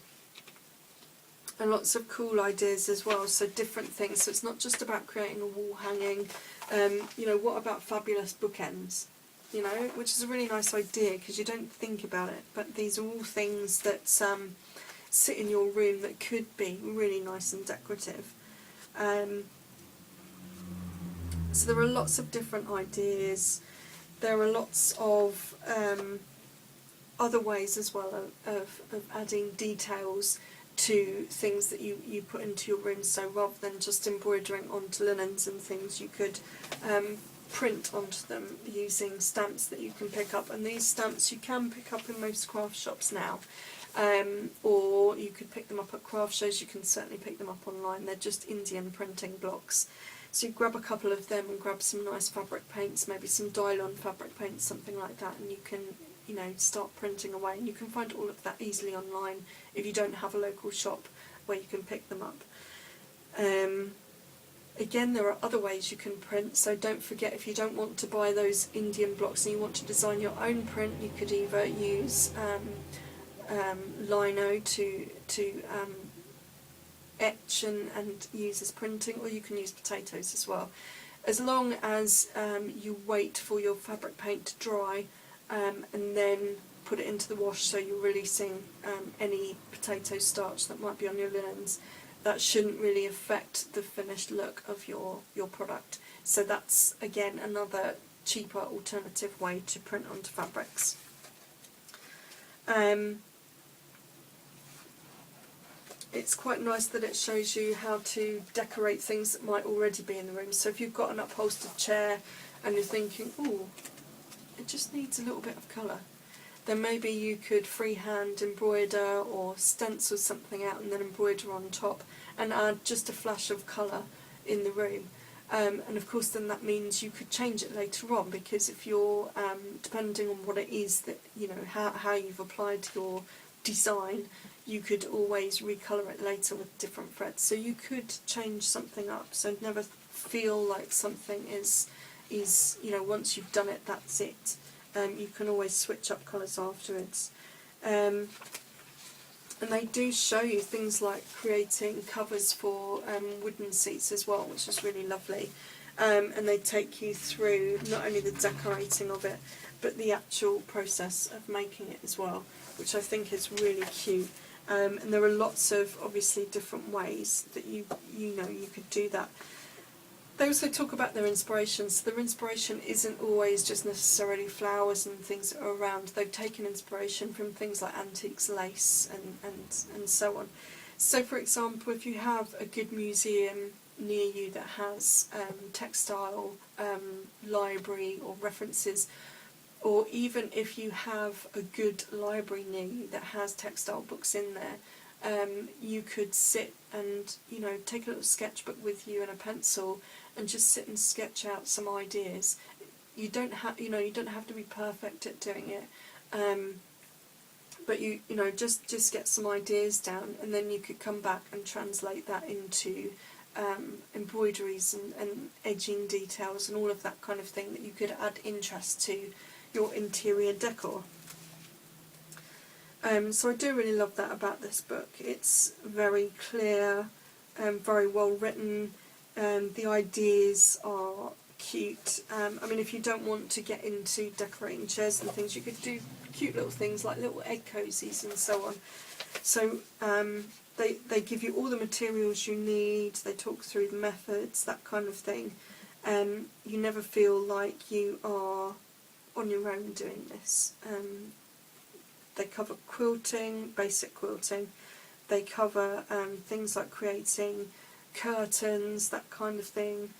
lots of cool ideas as well, so different things. So it's not just about creating a wall hanging. You know, what about fabulous bookends? You know, which is a really nice idea because you don't think about it, but these are all things that sit in your room that could be really nice and decorative. So there are lots of different ideas. There are lots of other ways as well of adding details to things that you put into your room. So rather than just embroidering onto linens and things, you could print onto them using stamps that you can pick up, and these stamps you can pick up in most craft shops now, or you could pick them up at craft shows. You can certainly pick them up online. They're just Indian printing blocks. So you grab a couple of them and grab some nice fabric paints, maybe some Dylon fabric paints, something like that, and you can, you know, start printing away. And you can find all of that easily online if you don't have a local shop where you can pick them up. Again, there are other ways you can print, so don't forget, if you don't want to buy those Indian blocks and you want to design your own print, you could either use lino to etch and use as printing, or you can use potatoes as well. As long as you wait for your fabric paint to dry and then put it into the wash, so you're releasing any potato starch that might be on your linens, that shouldn't really affect the finished look of your product. So that's, again, another cheaper alternative way to print onto fabrics. It's quite nice that it shows you how to decorate things that might already be in the room. So if you've got an upholstered chair and you're thinking, ooh, it just needs a little bit of colour, then maybe you could freehand embroider or stencil something out and then embroider on top and add just a flash of colour in the room. And of course then that means you could change it later on, because if you're, depending on what it is that, you know, how you've applied your design, you could always recolour it later with different threads. So you could change something up, so never feel like something is you know, once you've done it, that's it. You can always switch up colours afterwards. And they do show you things like creating covers for wooden seats as well, which is really lovely. And they take you through not only the decorating of it, but the actual process of making it as well, which I think is really cute. And there are lots of, obviously, different ways that you know you could do that. They also talk about their inspirations. Their inspiration isn't always just necessarily flowers and things that are around. They've taken inspiration from things like antiques, lace, and so on. So, for example, if you have a good museum near you that has textile library or references, or even if you have a good library near you that has textile books in there, you could sit and, you know, take a little sketchbook with you and a pencil and just sit and sketch out some ideas. You don't have, you know, you don't have to be perfect at doing it, but you know, just get some ideas down, and then you could come back and translate that into embroideries and edging details and all of that kind of thing that you could add interest to your interior decor. So I do really love that about this book. It's very clear, very well written, the ideas are cute. I mean, if you don't want to get into decorating chairs and things, you could do cute little things like little egg cozies and so on. So they give you all the materials you need, they talk through the methods, that kind of thing. You never feel like you are on your own doing this. They cover quilting, basic quilting. They cover things like creating curtains, that kind of thing.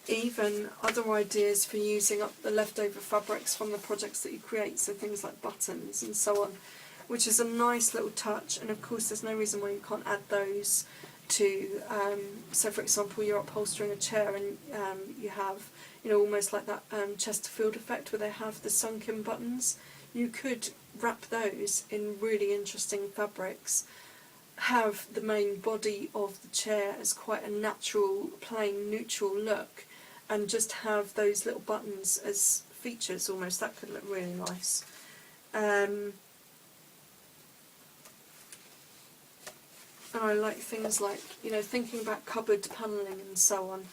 Even other ideas for using up the leftover fabrics from the projects that you create, so things like buttons and so on, which is a nice little touch. And of course there's no reason why you can't add those to, so for example, you're upholstering a chair and you have, you know, almost like that Chesterfield effect where they have the sunken buttons. You could wrap those in really interesting fabrics, have the main body of the chair as quite a natural, plain, neutral look, and just have those little buttons as features almost. That could look really nice. And I like things like, you know, thinking about cupboard panelling and so on.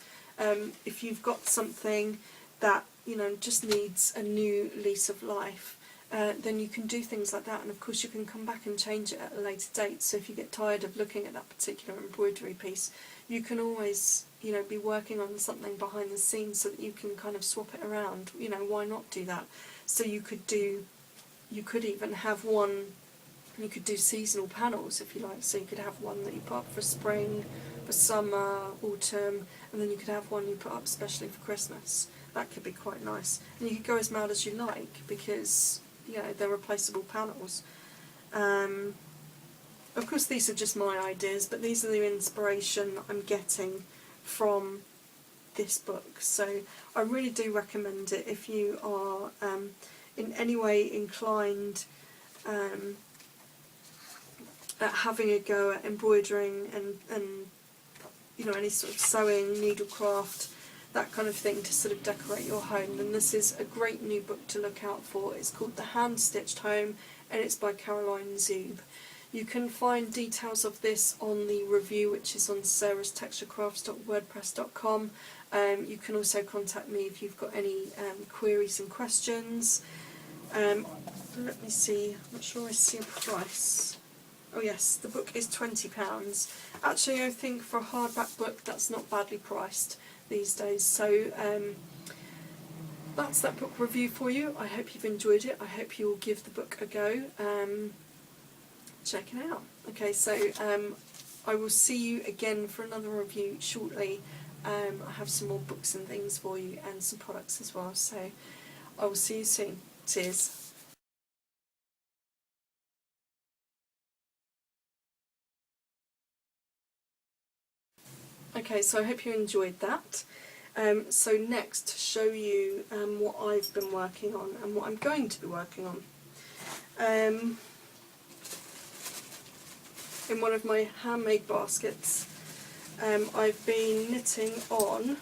If you've got something that, you know, just needs a new lease of life, then you can do things like that, and of course you can come back and change it at a later date. So if you get tired of looking at that particular embroidery piece, you can always, you know, be working on something behind the scenes so that you can kind of swap it around. You know, why not do that? So you could even have one You could do seasonal panels if you like, so you could have one that you put up for spring, for summer, autumn, and then you could have one you put up especially for Christmas. That could be quite nice. And you could go as mad as you like because, you know, they're replaceable panels. Of course these are just my ideas, but these are the inspiration that I'm getting from this book. So I really do recommend it if you are in any way inclined at having a go at embroidering and you know, any sort of sewing, needlecraft, that kind of thing to sort of decorate your home. Then this is a great new book to look out for. It's called The Hand Stitched Home and it's by Caroline Zoob. You can find details of this on the review, which is on sarastexturecrafts.wordpress.com. You can also contact me if you've got any queries and questions. Let me see, I'm not sure I see a price. Oh yes, the book is £20. Actually, I think for a hardback book that's not badly priced these days. So that's that book review for you. I hope you've enjoyed it. I hope you will give the book a go. Check it out. Okay, so I will see you again for another review shortly. I have some more books and things for you and some products as well. So I will see you soon. Cheers. Okay, so I hope you enjoyed that. So next, to show you what I've been working on and what I'm going to be working on. In one of my handmade baskets, I've been knitting on.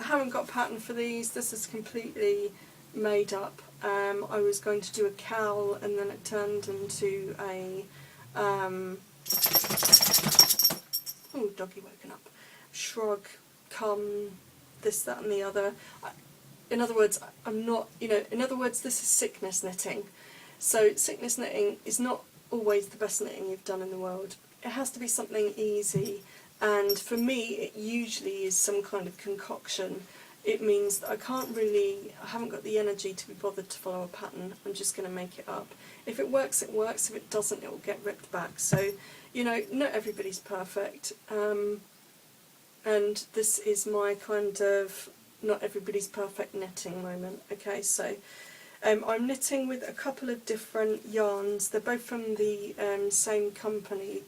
I haven't got a pattern for these, this is completely made up. I was going to do a cowl and then it turned into a oh, doggy woken up. Shrug, come, this, that and the other. In other words, I'm not, you know, in other words, this is sickness knitting. So sickness knitting is not always the best knitting you've done in the world. It has to be something easy, and for me it usually is some kind of concoction. It means that I haven't got the energy to be bothered to follow a pattern. I'm just going to make it up. If it works, it works. If it doesn't, it will get ripped back. So, you know, not everybody's perfect. And this is my kind of not everybody's perfect knitting moment. Okay, so I'm knitting with a couple of different yarns. They're both from the same company.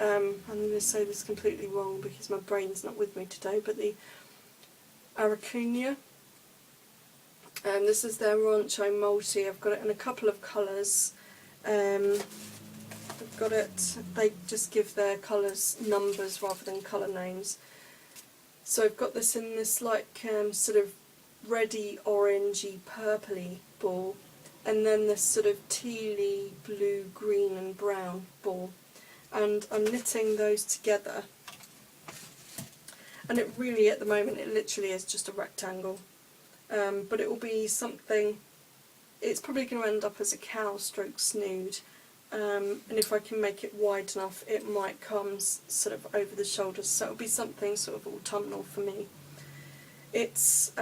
I'm going to say this completely wrong because my brain's not with me today, but the Aracunia. This is their Rancho Multi. I've got it in a couple of colours. I've got it, they just give their colours numbers rather than colour names. So I've got this in this like sort of reddy, orangey, purpley ball, and then this sort of tealy, blue, green and brown ball. And I'm knitting those together. And it really, at the moment, it literally is just a rectangle. But it will be something, it's probably going to end up as a cow stroke snood. And if I can make it wide enough, it might come sort of over the shoulders. So it'll be something sort of autumnal for me. It's,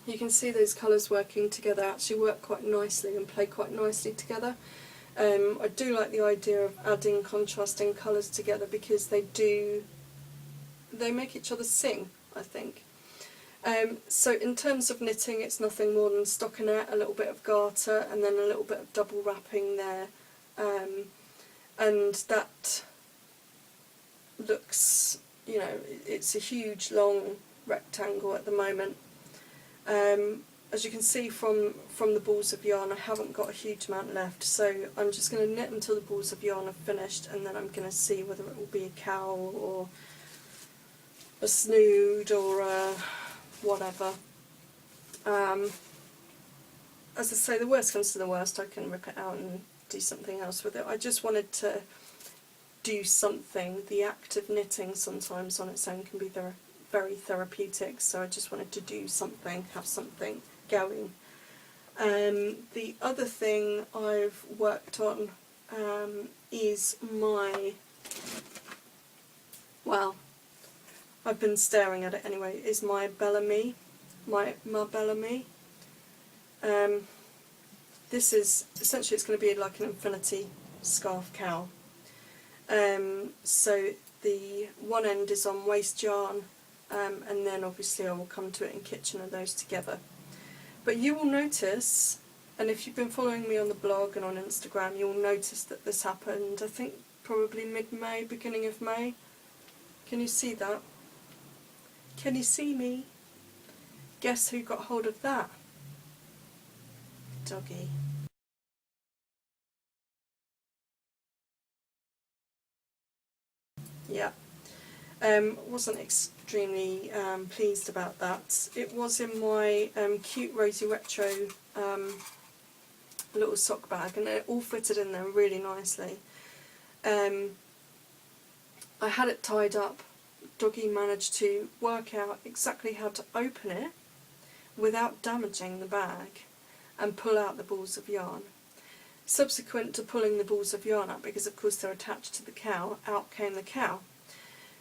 you can see those colours working together actually work quite nicely and play quite nicely together. I do like the idea of adding contrasting colours together because they make each other sing, I think. So in terms of knitting, it's nothing more than stockinette, a little bit of garter and then a little bit of double wrapping there, and that looks, you know, it's a huge long rectangle at the moment. As you can see from the balls of yarn, I haven't got a huge amount left, so I'm just going to knit until the balls of yarn are finished, and then I'm going to see whether it will be a cowl or a snood or a whatever. As I say, the worst comes to the worst, I can rip it out and do something else with it. I just wanted to do something. The act of knitting sometimes on its own can be very therapeutic, so I just wanted to do something, have something going. The other thing I've worked on is my, well, I've been staring at it anyway, is my Bellamy, my Bellamy. this is essentially, it's going to be like an infinity scarf cowl. So the one end is on waste yarn, and then obviously I will come to it in kitchen and those together. But you will notice, and if you've been following me on the blog and on Instagram, you'll notice that this happened, I think probably mid-May, beginning of May. Can you see that? Can you see me? Guess who got hold of that? Doggy. Yeah. Wasn't extremely pleased about that. It was in my cute Rosy Retro little sock bag, and it all fitted in there really nicely. I had it tied up. Doggy managed to work out exactly how to open it without damaging the bag and pull out the balls of yarn. Subsequent to pulling the balls of yarn out, because of course they're attached to the cow, out came the cow.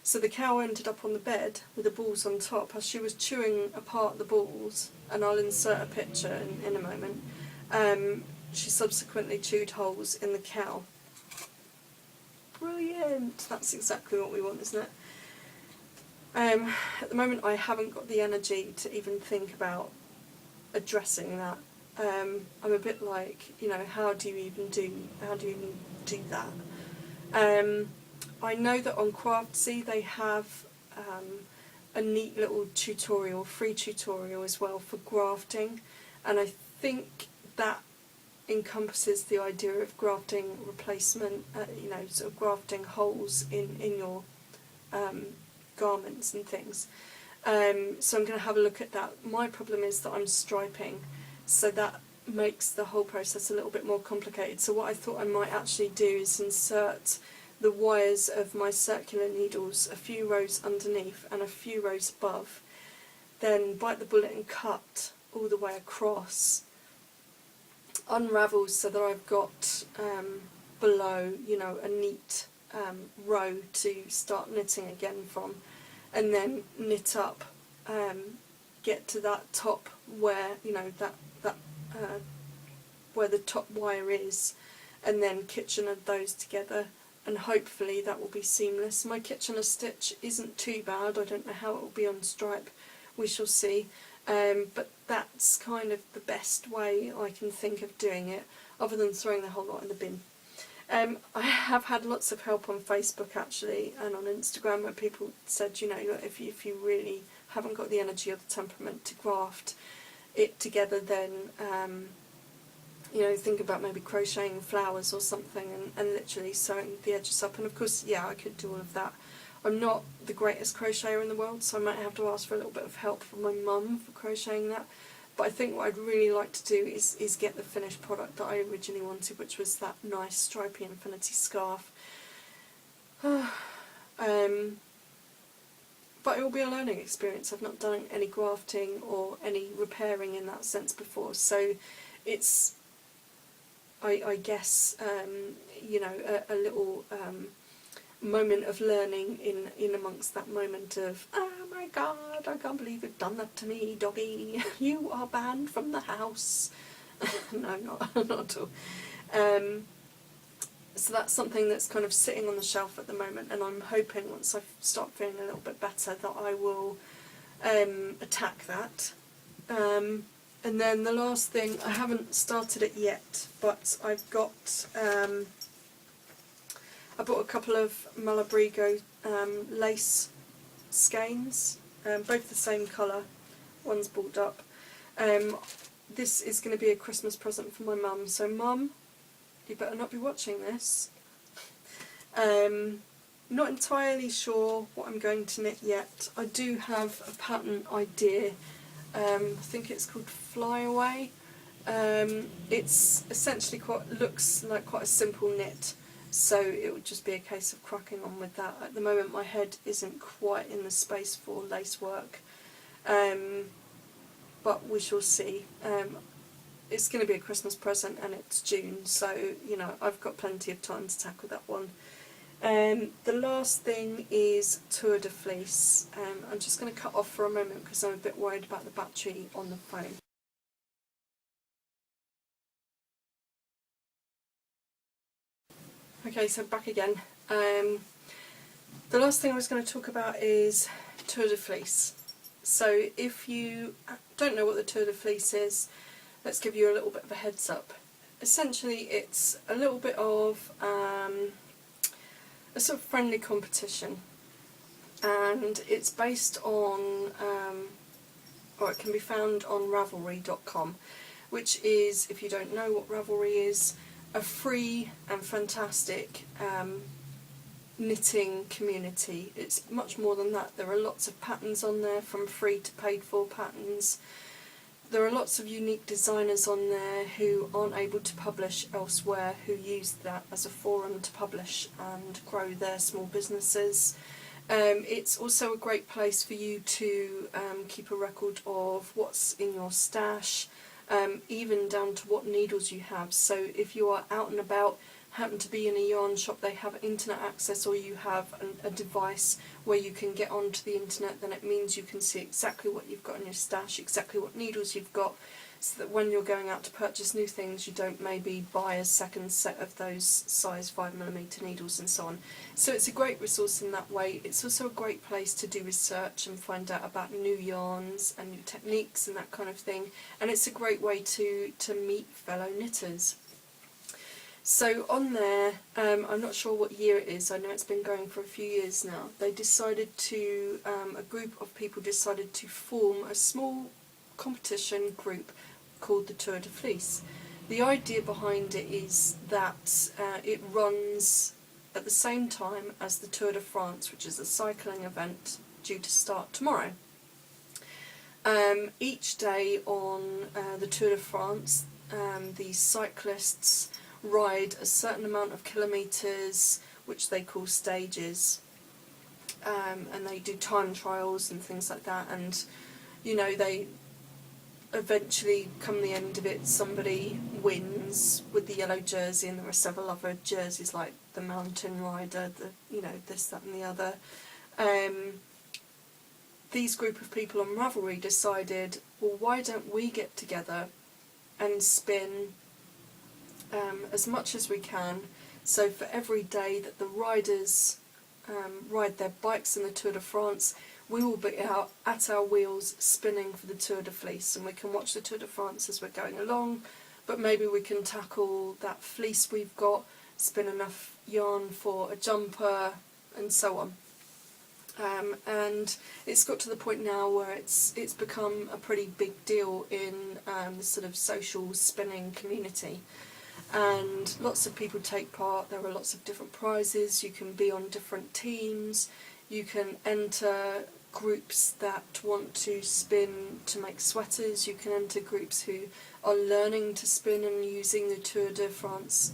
So the cow ended up on the bed with the balls on top. As she was chewing apart the balls, and I'll insert a picture in a moment, she subsequently chewed holes in the cow. Brilliant! That's exactly what we want, isn't it? At the moment I haven't got the energy to even think about addressing that. I'm a bit like, you know, how do you even do that? I know that on Craftsy they have a neat little tutorial, free tutorial as well for grafting, and I think that encompasses the idea of grafting replacement, you know, sort of grafting holes in your garments and things. So I'm going to have a look at that. My problem is that I'm striping, so that makes the whole process a little bit more complicated. So what I thought I might actually do is insert the wires of my circular needles a few rows underneath and a few rows above, then bite the bullet and cut all the way across, unravel so that I've got below, you know, a neat row to start knitting again from, and then knit up, get to that top where, you know, that where the top wire is, and then Kitchener those together, and hopefully that will be seamless. My Kitchener stitch isn't too bad. I don't know how it will be on stripe, we shall see, but that's kind of the best way I can think of doing it, other than throwing the whole lot in the bin. I have had lots of help on Facebook actually, and on Instagram, where people said, you know, if you really haven't got the energy or the temperament to graft it together, then you know, think about maybe crocheting flowers or something, and literally sewing the edges up. And of course, yeah, I could do all of that. I'm not the greatest crocheter in the world, so I might have to ask for a little bit of help from my mum for crocheting that. But I think what I'd really like to do is get the finished product that I originally wanted, which was that nice stripy infinity scarf. But it will be a learning experience. I've not done any grafting or any repairing in that sense before, so it's, I guess, you know, a little moment of learning in amongst that moment of, oh my god, I can't believe you've done that to me, doggy, you are banned from the house. No, not at all. So that's something that's kind of sitting on the shelf at the moment, and I'm hoping once I start feeling a little bit better that I will attack that. And then the last thing, I haven't started it yet, but I've got, I bought a couple of Malabrigo lace skeins, both the same colour, one's balled up. This is going to be a Christmas present for my mum, so Mum, you better not be watching this. Not entirely sure what I'm going to knit yet. I do have a pattern idea. I think it's called Fly Away. It's essentially looks like quite a simple knit, so it would just be a case of cracking on with that. At the moment my head isn't quite in the space for lace work, but we shall see. It's going to be a Christmas present and it's June, so you know, I've got plenty of time to tackle that one. The last thing is Tour de Fleece. I'm just going to cut off for a moment because I'm a bit worried about the battery on the phone. Okay, so back again. The last thing I was going to talk about is Tour de Fleece. So if you don't know what the Tour de Fleece is, let's give you a little bit of a heads up. Essentially, it's a little bit of a sort of friendly competition, and it's based on, or it can be found on Ravelry.com, which is, if you don't know what Ravelry is, a free and fantastic knitting community. It's much more than that. There are lots of patterns on there, from free to paid for patterns. There are lots of unique designers on there who aren't able to publish elsewhere, who use that as a forum to publish and grow their small businesses. It's also a great place for you to keep a record of what's in your stash, even down to what needles you have. So if you are out and about, happen to be in a yarn shop, they have internet access, or you have a device where you can get onto the internet, then it means you can see exactly what you've got in your stash, exactly what needles you've got, so that when you're going out to purchase new things, you don't maybe buy a second set of those size 5mm needles and so on. So it's a great resource in that way. It's also a great place to do research and find out about new yarns and new techniques and that kind of thing, and it's a great way to meet fellow knitters. So on there, I'm not sure what year it is, I know it's been going for a few years now, they decided to, a group of people decided to form a small competition group called the Tour de Fleece. The idea behind it is that it runs at the same time as the Tour de France, which is a cycling event due to start tomorrow. Each day on the Tour de France, the cyclists ride a certain amount of kilometres, which they call stages, and they do time trials and things like that, and you know, they eventually, come the end of it, somebody wins with the yellow jersey, and there are several other jerseys like the mountain rider, the, you know, this, that and the other. These group of people on Ravelry decided, well, why don't we get together and spin as much as we can. So for every day that the riders ride their bikes in the Tour de France, we will be out at our wheels spinning for the Tour de Fleece, and we can watch the Tour de France as we're going along, but maybe we can tackle that fleece we've got, spin enough yarn for a jumper, and so on. And it's got to the point now where it's become a pretty big deal in the sort of social spinning community, and lots of people take part. There are lots of different prizes. You can be on different teams, you can enter groups that want to spin to make sweaters, you can enter groups who are learning to spin and using the Tour de France,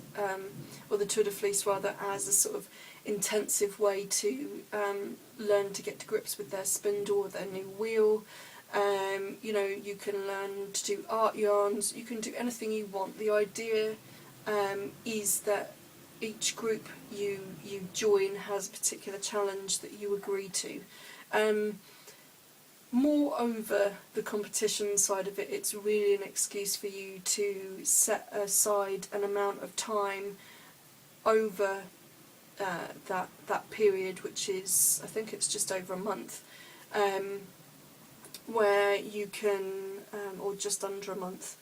or the Tour de Fleece rather, as a sort of intensive way to learn to get to grips with their spindle or their new wheel. You know, you can learn to do art yarns, you can do anything you want. The idea is that each group you join has a particular challenge that you agree to. Moreover, the competition side of it, it's really an excuse for you to set aside an amount of time over that period, which is, I think it's just over a month, where you can, or just under a month,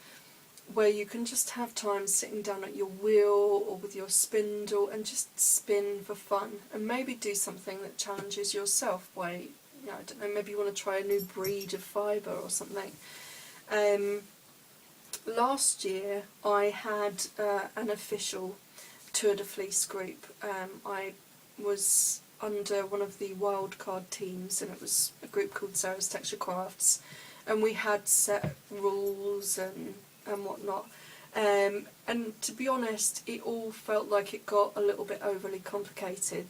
where you can just have time sitting down at your wheel or with your spindle and just spin for fun, and maybe do something that challenges yourself by, you know, I don't know, maybe you want to try a new breed of fibre or something. Last year I had an official Tour de Fleece group. I was under one of the wildcard teams, and it was a group called Sara's Texture Crafts, and we had set rules and whatnot, and to be honest, it all felt like it got a little bit overly complicated.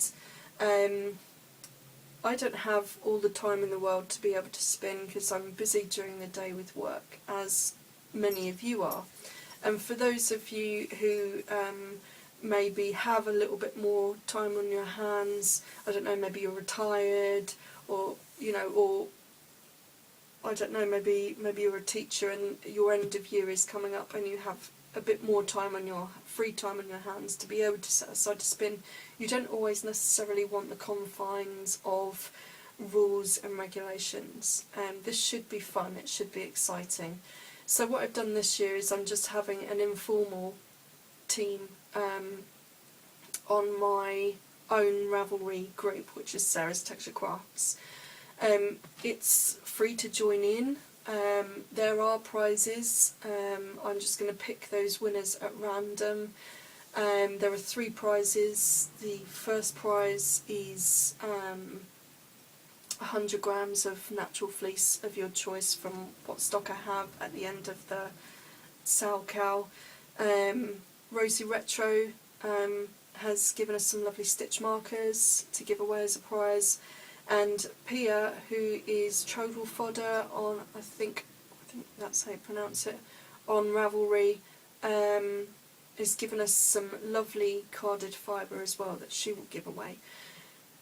I don't have all the time in the world to be able to spin because I'm busy during the day with work, as many of you are, and for those of you who maybe have a little bit more time on your hands, I don't know, maybe you're retired, or, you know, or I don't know, maybe you're a teacher and your end of year is coming up and you have a bit more time on your free time on your hands to be able to set aside to spin. You don't always necessarily want the confines of rules and regulations. This should be fun, it should be exciting. So what I've done this year is I'm just having an informal team on my own Ravelry group, which is Sarah's Texture Crafts. It's free to join in. There are prizes. I'm just going to pick those winners at random. There are 3 prizes. The first prize is 100 grams of natural fleece of your choice from what stock I have at the end of the Sal Cow. Rosie Retro has given us some lovely stitch markers to give away as a prize, and Pia, who is Trodal Fodder on, I think that's how you pronounce it, on Ravelry, has given us some lovely carded fibre as well that she will give away.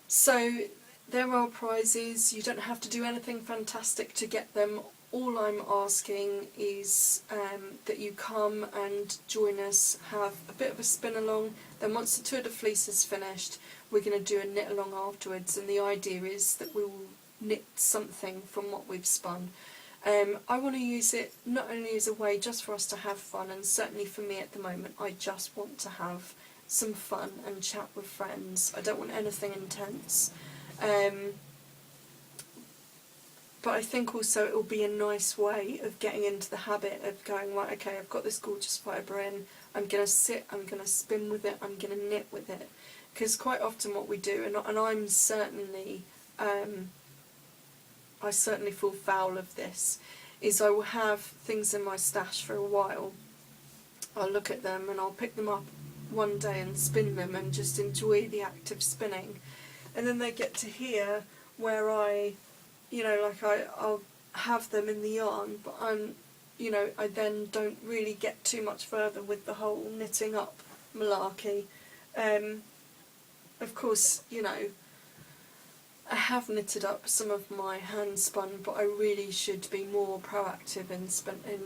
So there are prizes. You don't have to do anything fantastic to get them. All I'm asking is that you come and join us, have a bit of a spin along. Then once the Tour de Fleece is finished, we're going to do a knit along afterwards, and the idea is that we will knit something from what we've spun. I want to use it not only as a way just for us to have fun, and certainly for me at the moment, I just want to have some fun and chat with friends. I don't want anything intense. But I think also it will be a nice way of getting into the habit of going, right, okay, I've got this gorgeous fibre in, I'm going to sit, I'm going to spin with it, I'm going to knit with it. Because quite often what we do, and I'm certainly, I certainly fall foul of this, is I will have things in my stash for a while. I'll look at them and I'll pick them up one day and spin them and just enjoy the act of spinning. And then they get to here where I, I'll have them in the yarn, but I then don't really get too much further with the whole knitting up malarkey. Of course, I have knitted up some of my hand spun, but I really should be more proactive in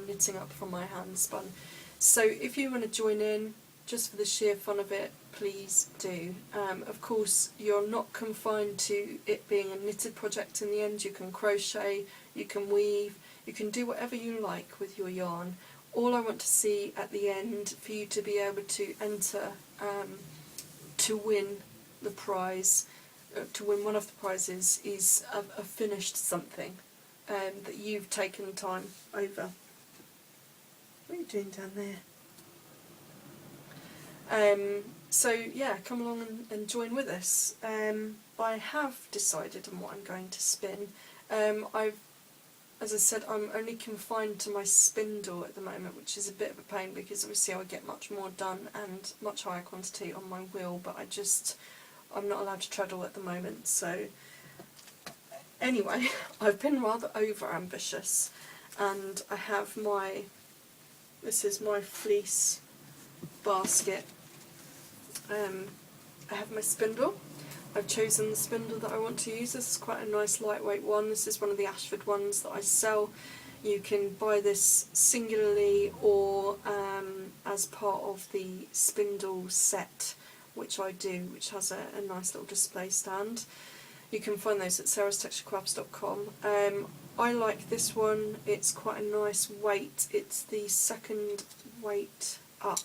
knitting up from my hand spun. So if you want to join in, just for the sheer fun of it, please do. Of course, you're not confined to it being a knitted project in the end. You can crochet, you can weave, you can do whatever you like with your yarn. All I want to see at the end, for you to be able to enter to win the prize, to win one of the prizes, is a finished something that you've taken time over. What are you doing down there? So yeah, come along and join with us. I have decided on what I'm going to spin. As I said, I'm only confined to my spindle at the moment, which is a bit of a pain because obviously I would get much more done and much higher quantity on my wheel, but I'm not allowed to treadle at the moment. So anyway, I've been rather over ambitious, and I have this is my fleece basket. I have my spindle. I've chosen the spindle that I want to use. This is quite a nice lightweight one. This is one of the Ashford ones that I sell. You can buy this singularly or as part of the spindle set, which I do, which has a nice little display stand. You can find those at sarastexturecrafts.com. I like this one. It's quite a nice weight. It's the second weight up,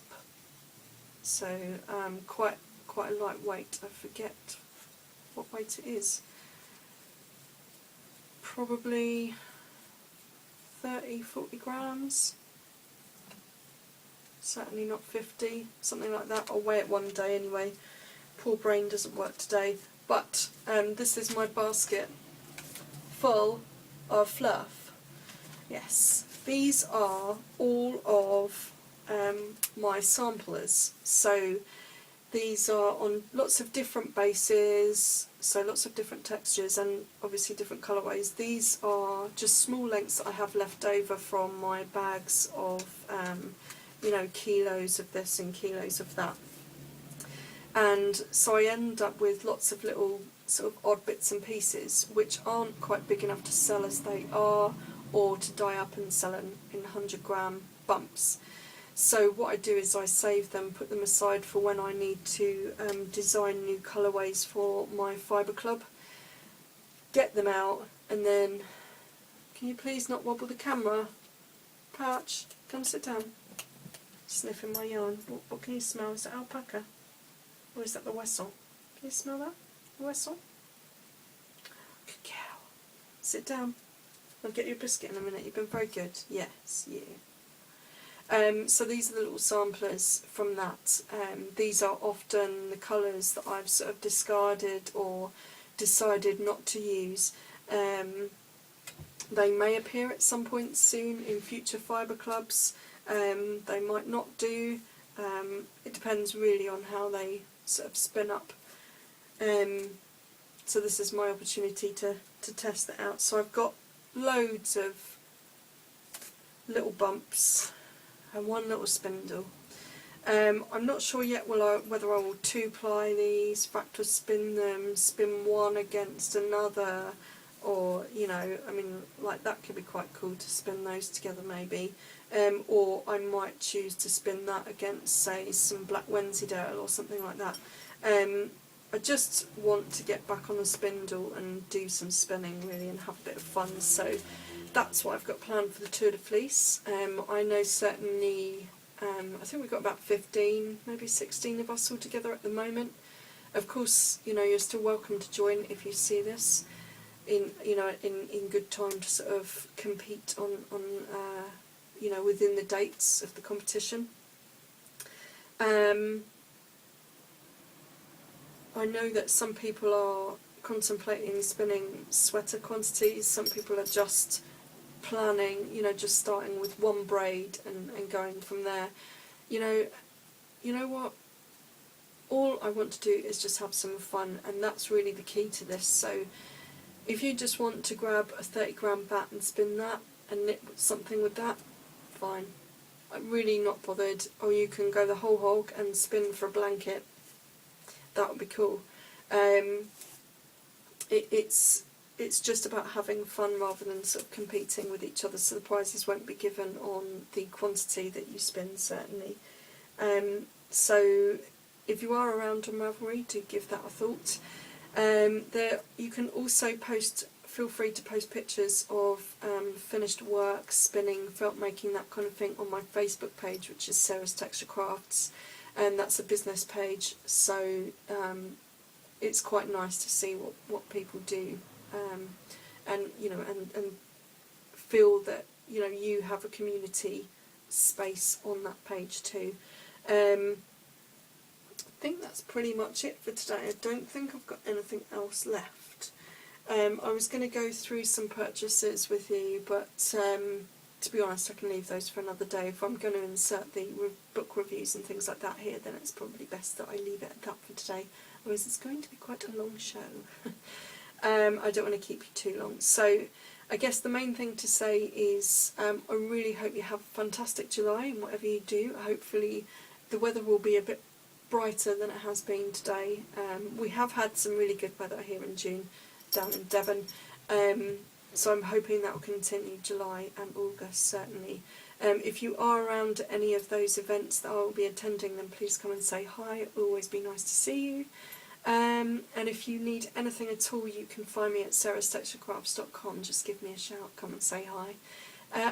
so quite a light weight. I forget what weight it is. Probably 30-40 grams. Certainly not 50, something like that. I'll weigh it one day anyway. Poor brain doesn't work today. But this is my basket full of fluff. Yes, these are all of my samplers. So these are on lots of different bases, so lots of different textures and obviously different colourways. These are just small lengths that I have left over from my bags of kilos of this and kilos of that. And so I end up with lots of little sort of odd bits and pieces which aren't quite big enough to sell as they are, or to dye up and sell in 100-gram bumps. So what I do is I save them, put them aside for when I need to design new colourways for my Fibre Club. Get them out, and then, can you please not wobble the camera? Patch, come sit down. Sniffing my yarn. What can you smell? Is that alpaca? Or is that the whistle? Can you smell that? The whistle? Good cow. Sit down. I'll get you a biscuit in a minute. You've been very good. Yes, you. So these are the little samplers from that. These are often the colours that I've sort of discarded or decided not to use. They may appear at some point soon in future Fibre Clubs. They might not do. It depends really on how they sort of spin up. So this is my opportunity to test that out. So I've got loads of little bumps and one little spindle. I'm not sure yet whether I will 2-ply these, fractal spin them, spin one against another, or, you know, I mean, like that could be quite cool to spin those together maybe. Or I might choose to spin that against, say, some black Wensleydale or something like that. I just want to get back on the spindle and do some spinning really and have a bit of fun, so that's what I've got planned for the Tour de Fleece. I know certainly, I think we've got about 15, maybe 16 of us all together at the moment. Of course, you know, you're still welcome to join if you see this in good time to sort of compete on you know, within the dates of the competition. I know that some people are contemplating spinning sweater quantities, some people are just planning, you know, just starting with one braid and going from there. You know what? All I want to do is just have some fun, and that's really the key to this. So if you just want to grab a 30-gram bat and spin that and knit something with that, fine. I'm really not bothered. Or you can go the whole hog and spin for a blanket. That would be cool. It's just about having fun rather than sort of competing with each other, so the prizes won't be given on the quantity that you spin, certainly. So if you are around on Ravelry, do give that a thought. There you can also feel free to post pictures of finished work, spinning, felt making, that kind of thing on my Facebook page, which is Sara's Texture Crafts, and that's a business page, so it's quite nice to see what people do, and you know, and feel that, you know, you have a community space on that page too. I think that's pretty much it for today. I don't think I've got anything else left. I was going to go through some purchases with you, but to be honest, I can leave those for another day. If I'm going to insert the book reviews and things like that here, then it's probably best that I leave it at that for today, otherwise it's going to be quite a long show. I don't want to keep you too long. So I guess the main thing to say is I really hope you have a fantastic July in whatever you do. Hopefully the weather will be a bit brighter than it has been today. We have had some really good weather here in June down in Devon, so I'm hoping that will continue July and August, certainly. If you are around at any of those events that I will be attending, then please come and say hi. It'll always be nice to see you. And if you need anything at all, you can find me at sarastexturecrafts.com. Just give me a shout, come and say hi.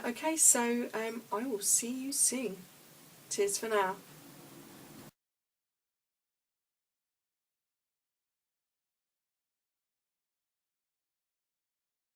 Okay, so I will see you soon. Cheers for now.